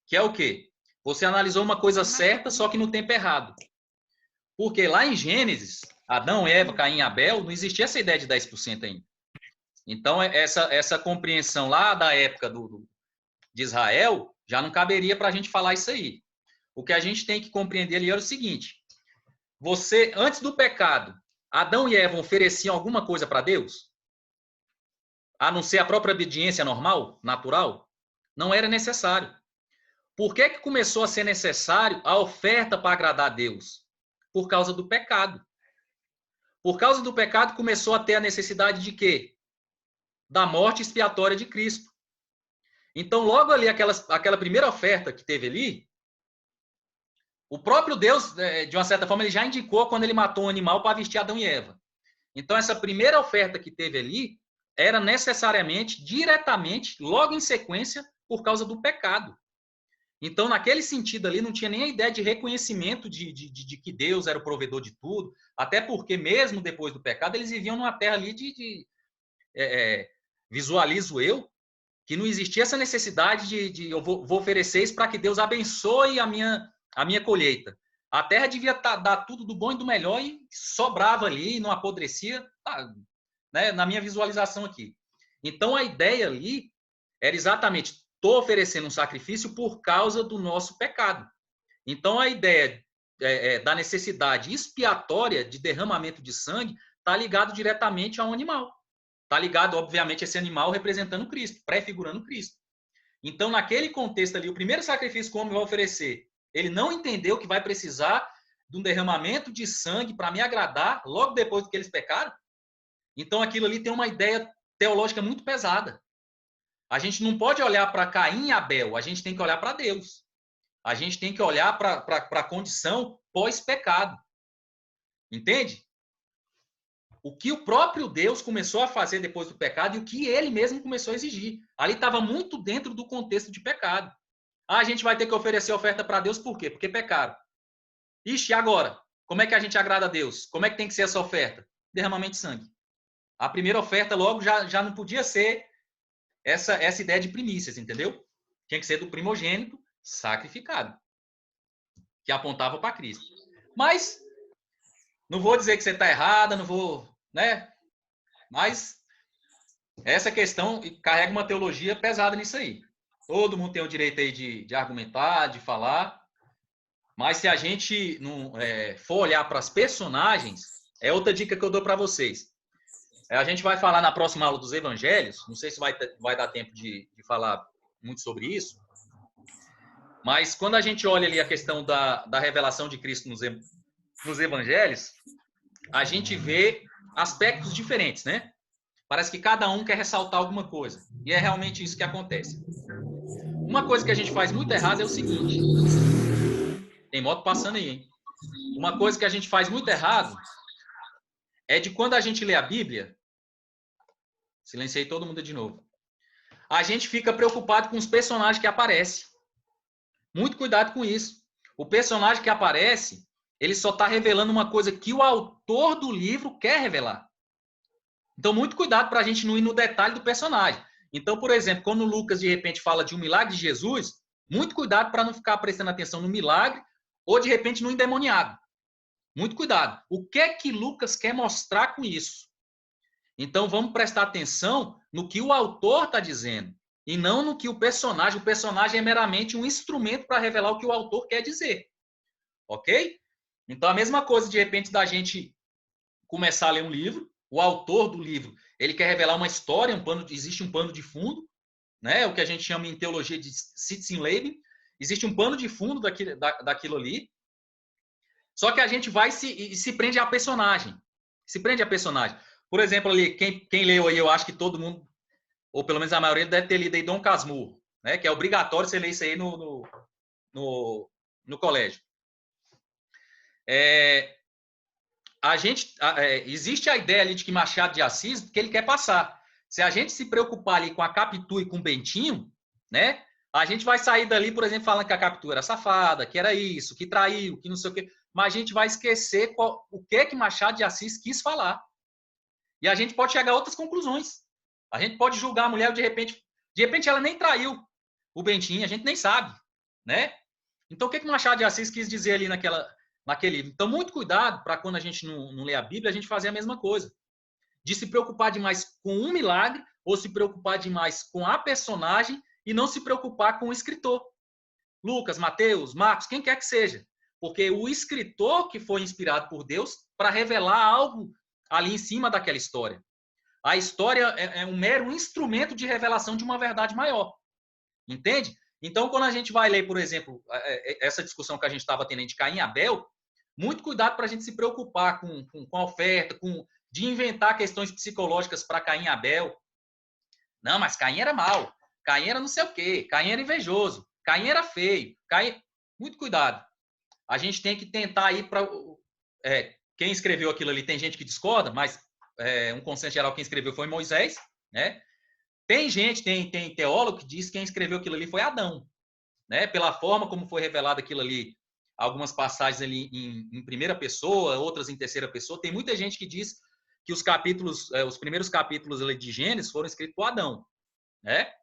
Que é o quê? Você analisou uma coisa certa, só que no tempo errado. Porque lá em Gênesis, Adão, Eva, Caim e Abel, não existia essa ideia de 10% ainda. Então, essa compreensão lá da época de Israel, já não caberia para a gente falar isso aí. O que a gente tem que compreender ali era o seguinte: você, antes do pecado, Adão e Eva ofereciam alguma coisa para Deus? A não ser a própria obediência normal, natural? Não era necessário. Por que começou a ser necessário a oferta para agradar a Deus? Por causa do pecado. Por causa do pecado, começou a ter a necessidade de quê? Da morte expiatória de Cristo. Então, logo ali, aquela primeira oferta que teve ali, o próprio Deus, de uma certa forma, ele já indicou quando ele matou um animal para vestir Adão e Eva. Então, essa primeira oferta que teve ali era necessariamente, diretamente, logo em sequência, por causa do pecado. Então, naquele sentido ali, não tinha nem a ideia de reconhecimento de que Deus era o provedor de tudo, até porque, mesmo depois do pecado, eles viviam numa terra ali visualizo eu, que não existia essa necessidade de eu vou oferecer isso para que Deus abençoe a minha colheita. A terra devia dar tudo do bom e do melhor e sobrava ali, não apodrecia, né, na minha visualização aqui. Então, a ideia ali era exatamente, estou oferecendo um sacrifício por causa do nosso pecado. Então, a ideia da necessidade expiatória de derramamento de sangue está ligado diretamente ao animal. Está ligado, obviamente, a esse animal representando Cristo, prefigurando Cristo. Então, naquele contexto ali, o primeiro sacrifício que o homem vai oferecer, ele não entendeu que vai precisar de um derramamento de sangue para me agradar logo depois que eles pecaram. Então, aquilo ali tem uma ideia teológica muito pesada. A gente não pode olhar para Caim e Abel, a gente tem que olhar para Deus. A gente tem que olhar para a condição pós-pecado. Entende? O que o próprio Deus começou a fazer depois do pecado e o que ele mesmo começou a exigir. Ali estava muito dentro do contexto de pecado. A gente vai ter que oferecer oferta para Deus por quê? Porque pecaram. Ixi, e agora? Como é que a gente agrada a Deus? Como é que tem que ser essa oferta? Derramamento de sangue. a primeira oferta logo já não podia ser essa ideia de primícias, entendeu? Tinha que ser do primogênito sacrificado, que apontava para Cristo. Mas não vou dizer que você está errada, não vou, né? Mas essa questão carrega uma teologia pesada nisso aí. Todo mundo tem o direito aí de argumentar, de falar, mas se a gente não for olhar para as personagens, é outra dica que eu dou para vocês. A gente vai falar na próxima aula dos evangelhos, não sei se vai dar tempo de falar muito sobre isso, mas quando a gente olha ali a questão da revelação de Cristo nos evangelhos, a gente vê aspectos diferentes, né? Parece que cada um quer ressaltar alguma coisa. E é realmente isso que acontece. Uma coisa que a gente faz muito errado é o seguinte. Tem moto passando aí, hein? Uma coisa que a gente faz muito errado é de quando a gente lê a Bíblia... Silenciei todo mundo de novo. A gente fica preocupado com os personagens que aparecem. Muito cuidado com isso. O personagem que aparece, ele só está revelando uma coisa que o autor do livro quer revelar. Então, muito cuidado para a gente não ir no detalhe do personagem. Então, por exemplo, quando o Lucas, de repente, fala de um milagre de Jesus, muito cuidado para não ficar prestando atenção no milagre ou, de repente, no endemoniado. Muito cuidado. O que é que Lucas quer mostrar com isso? Então, vamos prestar atenção no que o autor está dizendo e não no que o personagem é meramente um instrumento para revelar o que o autor quer dizer. Ok? Então, a mesma coisa, de repente, da gente começar a ler um livro, o autor do livro, ele quer revelar uma história, existe um pano de fundo, né? O que a gente chama em teologia de Sitzenleben, existe um pano de fundo daquilo ali, só que a gente vai se prende a personagem. Se prende a personagem. Por exemplo, ali, quem leu aí, eu acho que todo mundo, ou pelo menos a maioria, deve ter lido aí Dom Casmurro, né? Que é obrigatório você ler isso aí no colégio. Existe a ideia ali de que Machado de Assis, que ele quer passar. Se a gente se preocupar ali com a Capitu e com o Bentinho, né? A gente vai sair dali, por exemplo, falando que a Capitu era safada, que era isso, que traiu, que não sei o quê. Mas a gente vai esquecer o que Machado de Assis quis falar. E a gente pode chegar a outras conclusões. A gente pode julgar a mulher, de repente ela nem traiu o Bentinho, a gente nem sabe, né? Então, o que Machado de Assis quis dizer ali naquele livro? Então, muito cuidado para quando a gente não lê a Bíblia, a gente fazer a mesma coisa. De se preocupar demais com um milagre ou se preocupar demais com a personagem e não se preocupar com o escritor. Lucas, Mateus, Marcos, quem quer que seja. Porque o escritor que foi inspirado por Deus para revelar algo ali em cima daquela história. A história é um mero instrumento de revelação de uma verdade maior. Entende? Então, quando a gente vai ler, por exemplo, essa discussão que a gente estava tendo de Caim e Abel, muito cuidado para a gente se preocupar com a oferta, de inventar questões psicológicas para Caim e Abel. Não, mas Caim era mau. Caim era não sei o quê. Caim era invejoso. Caim era feio. Muito cuidado. A gente tem que tentar ir para... quem escreveu aquilo ali, tem gente que discorda, mas um consenso geral, quem escreveu foi Moisés, né? Tem gente, tem teólogo que diz que quem escreveu aquilo ali foi Adão, né? Pela forma como foi revelado aquilo ali, algumas passagens ali em primeira pessoa, outras em terceira pessoa. Tem muita gente que diz que os primeiros capítulos ali de Gênesis foram escritos por Adão, né?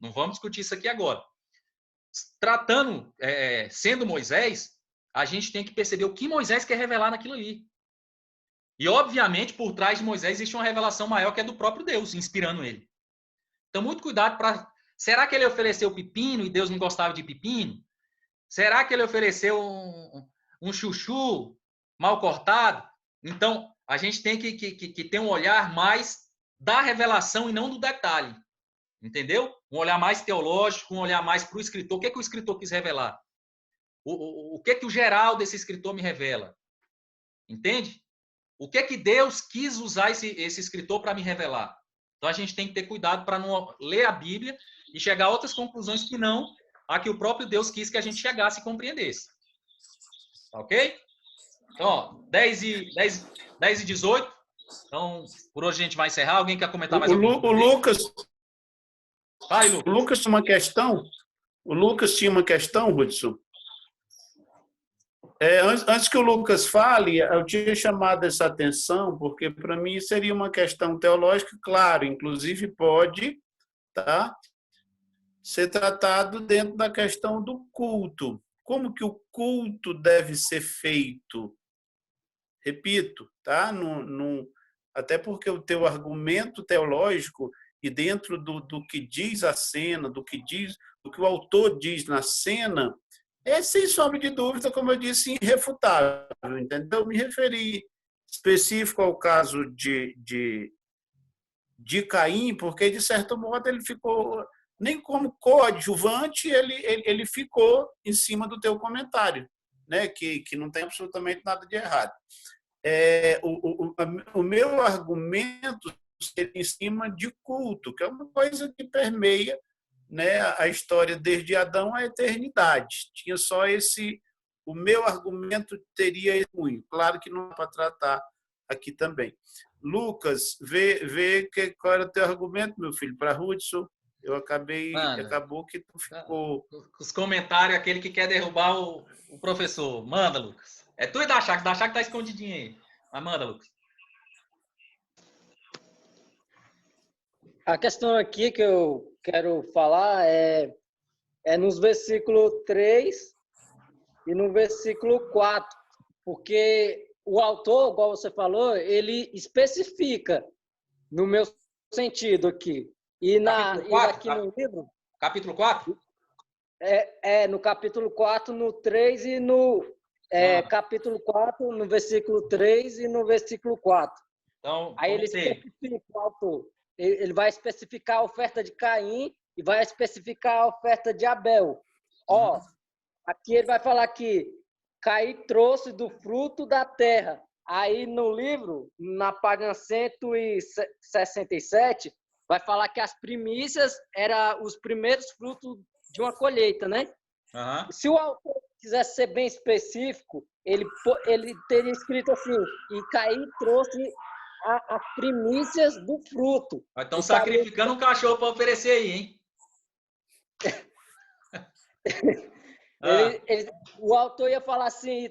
Não vamos discutir isso aqui agora. Sendo Moisés, a gente tem que perceber o que Moisés quer revelar naquilo ali. E, obviamente, por trás de Moisés existe uma revelação maior que é do próprio Deus, inspirando ele. Então, muito cuidado para... Será que ele ofereceu pepino e Deus não gostava de pepino? Será que ele ofereceu um chuchu mal cortado? Então, a gente tem que ter um olhar mais da revelação e não do detalhe. Entendeu? Um olhar mais teológico, um olhar mais para o escritor. O que o escritor quis revelar? O que o geral desse escritor me revela? Entende? O que Deus quis usar esse escritor para me revelar? Então, a gente tem que ter cuidado para não ler a Bíblia e chegar a outras conclusões que não a que o próprio Deus quis que a gente chegasse e compreendesse. Ok? Então, ó, 10 e 18. Então, por hoje a gente vai encerrar. Alguém quer comentar mais alguma coisa? O Lucas tinha uma questão. O Lucas tinha uma questão, Hudson. Antes que o Lucas fale, eu tinha chamado essa atenção, porque para mim seria uma questão teológica, claro, inclusive pode, tá, ser tratado dentro da questão do culto. Como que o culto deve ser feito? Repito, tá? Até porque o teu argumento teológico e dentro do que diz a cena, do que o autor diz na cena, é, sem sombra de dúvida, como eu disse, irrefutável. Entendeu? Eu me referi específico ao caso de Caim, porque, de certo modo, ele ficou, nem como coadjuvante, ele ficou em cima do teu comentário, né? Que não tem absolutamente nada de errado. O meu argumento seria em cima de culto, que é uma coisa que permeia, né, a história desde Adão à eternidade. Tinha só esse... O meu argumento teria esse cunho. Claro que não dá para tratar aqui também. Lucas, vê qual era o teu argumento, meu filho, para Hudson. Eu acabou que tu ficou... Os comentários, aquele que quer derrubar o professor. Manda, Lucas. É tu e da Chaco tá escondidinho aí. Mas manda, Lucas. A questão aqui que eu quero falar é nos versículos 3 e no versículo 4, porque o autor, igual você falou, ele especifica no meu sentido aqui. E aqui no livro... Capítulo 4? No capítulo 4, no 3 e no... capítulo 4, no versículo 3 e no versículo 4. Então, aí ele especifica, o autor. Ele vai especificar a oferta de Caim e vai especificar a oferta de Abel. Aqui ele vai falar que Caim trouxe do fruto da terra. Aí no livro, na página 167, vai falar que as primícias eram os primeiros frutos de uma colheita, né? Uhum. Se o autor quisesse ser bem específico, ele teria escrito assim, e Caim trouxe as primícias do fruto. Estão sacrificando um cachorro para oferecer aí, hein? O autor ia falar assim,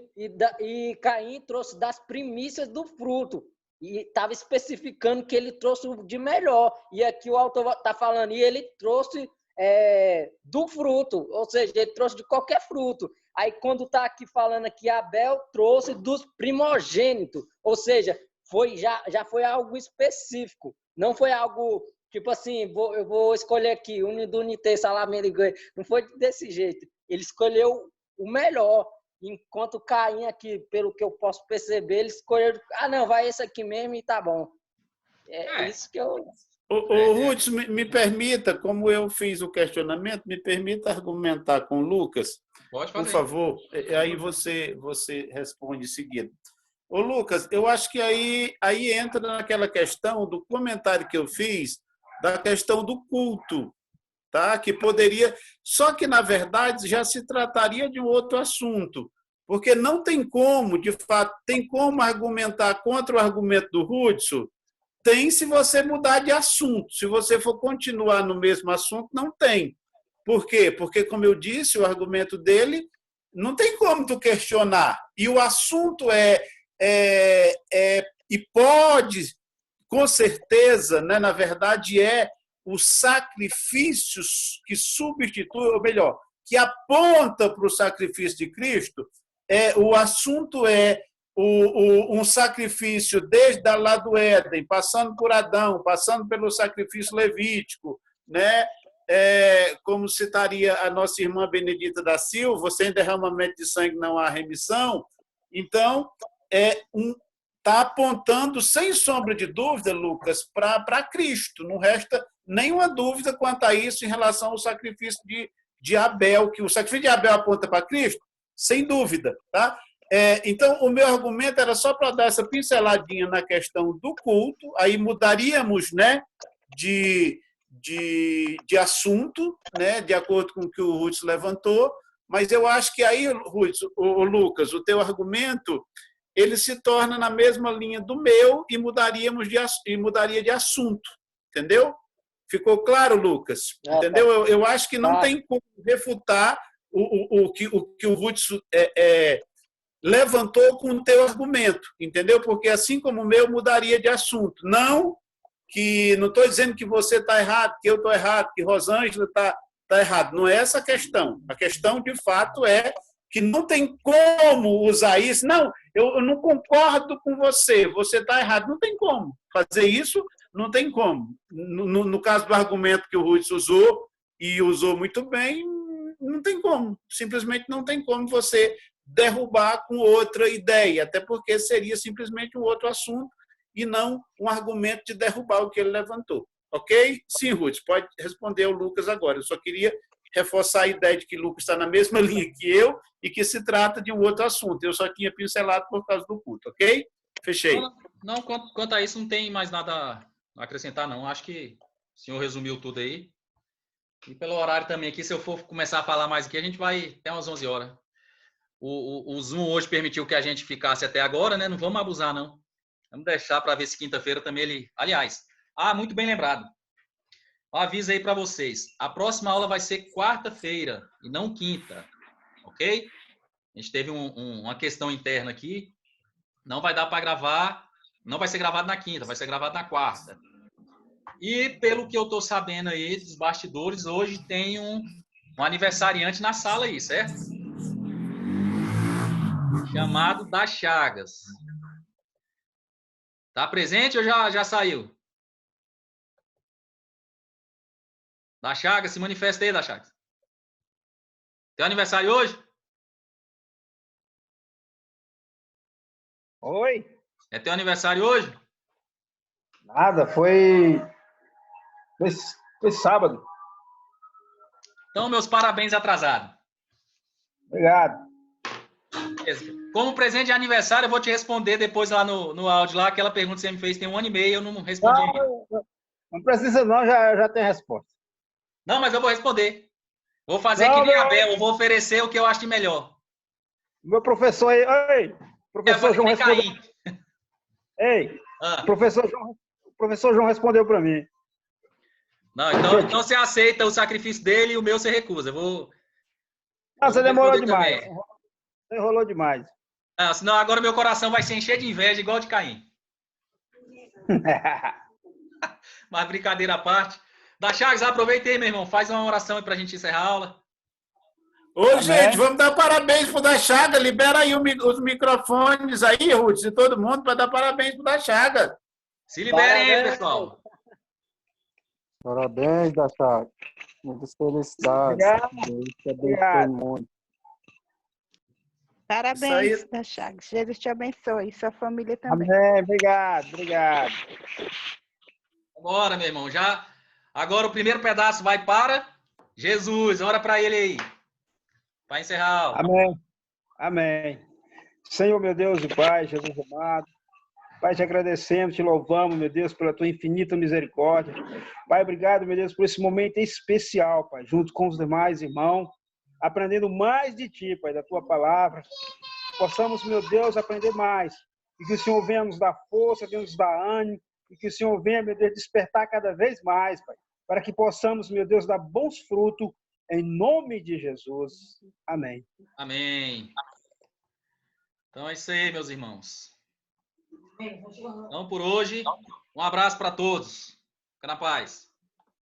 e Caim trouxe das primícias do fruto. E estava especificando que ele trouxe o de melhor. E aqui o autor está falando, e ele trouxe do fruto, ou seja, ele trouxe de qualquer fruto. Aí quando está aqui falando que Abel trouxe dos primogênitos, ou seja, já foi algo específico, não foi algo tipo assim, eu vou escolher aqui, unidunité, salamene, não foi desse jeito. Ele escolheu o melhor, enquanto Caim aqui, pelo que eu posso perceber, ele escolheu, não, vai esse aqui mesmo e tá bom. Isso que eu... Ruth, me permita, como eu fiz o questionamento, me permita argumentar com o Lucas. Pode fazer. Por favor, aí você responde em seguida. Ô, Lucas, eu acho que aí entra naquela questão do comentário que eu fiz, da questão do culto, tá? Que poderia... Só que, na verdade, já se trataria de um outro assunto, porque não tem como, de fato, tem como argumentar contra o argumento do Hudson. Tem se você mudar de assunto. Se você for continuar no mesmo assunto, não tem. Por quê? Porque, como eu disse, o argumento dele não tem como tu questionar. E o assunto e pode, com certeza, né, na verdade, os sacrifícios que substituem, ou melhor, que aponta para o sacrifício de Cristo. O assunto um sacrifício desde lá do Éden, passando por Adão, passando pelo sacrifício levítico, né? Como citaria a nossa irmã Benedita da Silva, sem derramamento de sangue não há remissão. Então, está apontando, sem sombra de dúvida, Lucas, para Cristo. Não resta nenhuma dúvida quanto a isso em relação ao sacrifício de Abel, que o sacrifício de Abel aponta para Cristo, sem dúvida, tá? Então, o meu argumento era só para dar essa pinceladinha na questão do culto, aí mudaríamos, né, de assunto, né, de acordo com o que o Ruth levantou, mas eu acho que aí, Lucas, o teu argumento, ele se torna na mesma linha do meu e mudaria de assunto, entendeu? Ficou claro, Lucas? Entendeu? Eu acho que não tem como refutar o que o Ruth levantou com o teu argumento, entendeu? Porque assim como o meu, mudaria de assunto. Não estou dizendo que você está errado, que eu estou errado, que Rosângela está errado. Não é essa a questão. A questão, de fato, é que não tem como usar isso. Não, eu não concordo com você, você está errado. Não tem como fazer isso, não tem como. No caso do argumento que o Ruiz usou, e usou muito bem, não tem como. Simplesmente não tem como você derrubar com outra ideia, até porque seria simplesmente um outro assunto e não um argumento de derrubar o que ele levantou. Ok? Sim, Ruth, pode responder ao Lucas agora. Eu só queria reforçar a ideia de que o Lucas está na mesma linha que eu e que se trata de um outro assunto. Eu só tinha pincelado por causa do culto, ok? Fechei. Não, quanto a isso, não tem mais nada a acrescentar, não. Acho que o senhor resumiu tudo aí. E pelo horário também aqui, se eu for começar a falar mais aqui, a gente vai até umas 11 horas. O Zoom hoje permitiu que a gente ficasse até agora, né? Não vamos abusar, não. Vamos deixar para ver se quinta-feira também ele... Aliás, muito bem lembrado. Aviso aí para vocês. A próxima aula vai ser quarta-feira e não quinta, ok? A gente teve uma questão interna aqui. Não vai dar para gravar, não vai ser gravado na quinta, vai ser gravado na quarta. E pelo que eu estou sabendo aí dos bastidores, hoje tem um aniversariante na sala aí, certo? Chamado Das Chagas. Tá presente ou já saiu? Das Chagas, se manifesta aí, Das Chagas. Teu aniversário hoje? Oi? É teu aniversário hoje? Nada, foi sábado. Então, meus parabéns atrasado. Obrigado. Como presente de aniversário, eu vou te responder depois lá no áudio lá, aquela pergunta que você me fez tem 1 ano e meio, eu não respondi ainda. Não precisa não, já tem resposta. Não, mas eu vou responder. Vou fazer que nem a Bel, eu vou oferecer o que eu acho de melhor. Meu professor aí, ei, professor João respondeu. Ei, professor João respondeu para mim. Não, então você aceita o sacrifício dele e o meu você recusa. Você demorou demais. Você enrolou demais. Não, senão agora meu coração vai se encher de inveja igual de Caim. Mas brincadeira à parte. Da Chagas, aproveita aí, meu irmão. Faz uma oração aí pra gente encerrar a aula. Ô, gente, vamos dar parabéns pro Da Chaga. Libera aí os microfones aí, Ruth, de todo mundo, para dar parabéns pro Da Chaga. Se liberem aí, pessoal. Parabéns, Da Chaga. Muitas felicidades. Deus te abençoe muito. Parabéns, Da Chagas. Jesus te abençoe. E sua família também. Amém. Obrigado. Agora, meu irmão, agora o primeiro pedaço vai para Jesus. Ora para ele aí. Para encerrar a aula. Amém. Senhor, meu Deus e Pai, Jesus amado. Pai, te agradecemos, te louvamos, meu Deus, pela tua infinita misericórdia. Pai, obrigado, meu Deus, por esse momento especial, Pai, junto com os demais irmãos, aprendendo mais de ti, Pai, da tua palavra. Possamos, meu Deus, aprender mais. E que o Senhor venha nos dar força, venha nos dar ânimo. E que o Senhor venha, meu Deus, despertar cada vez mais, Pai. Para que possamos, meu Deus, dar bons frutos em nome de Jesus. Amém. Amém. Então é isso aí, meus irmãos. Então, por hoje, um abraço para todos. Fica na paz.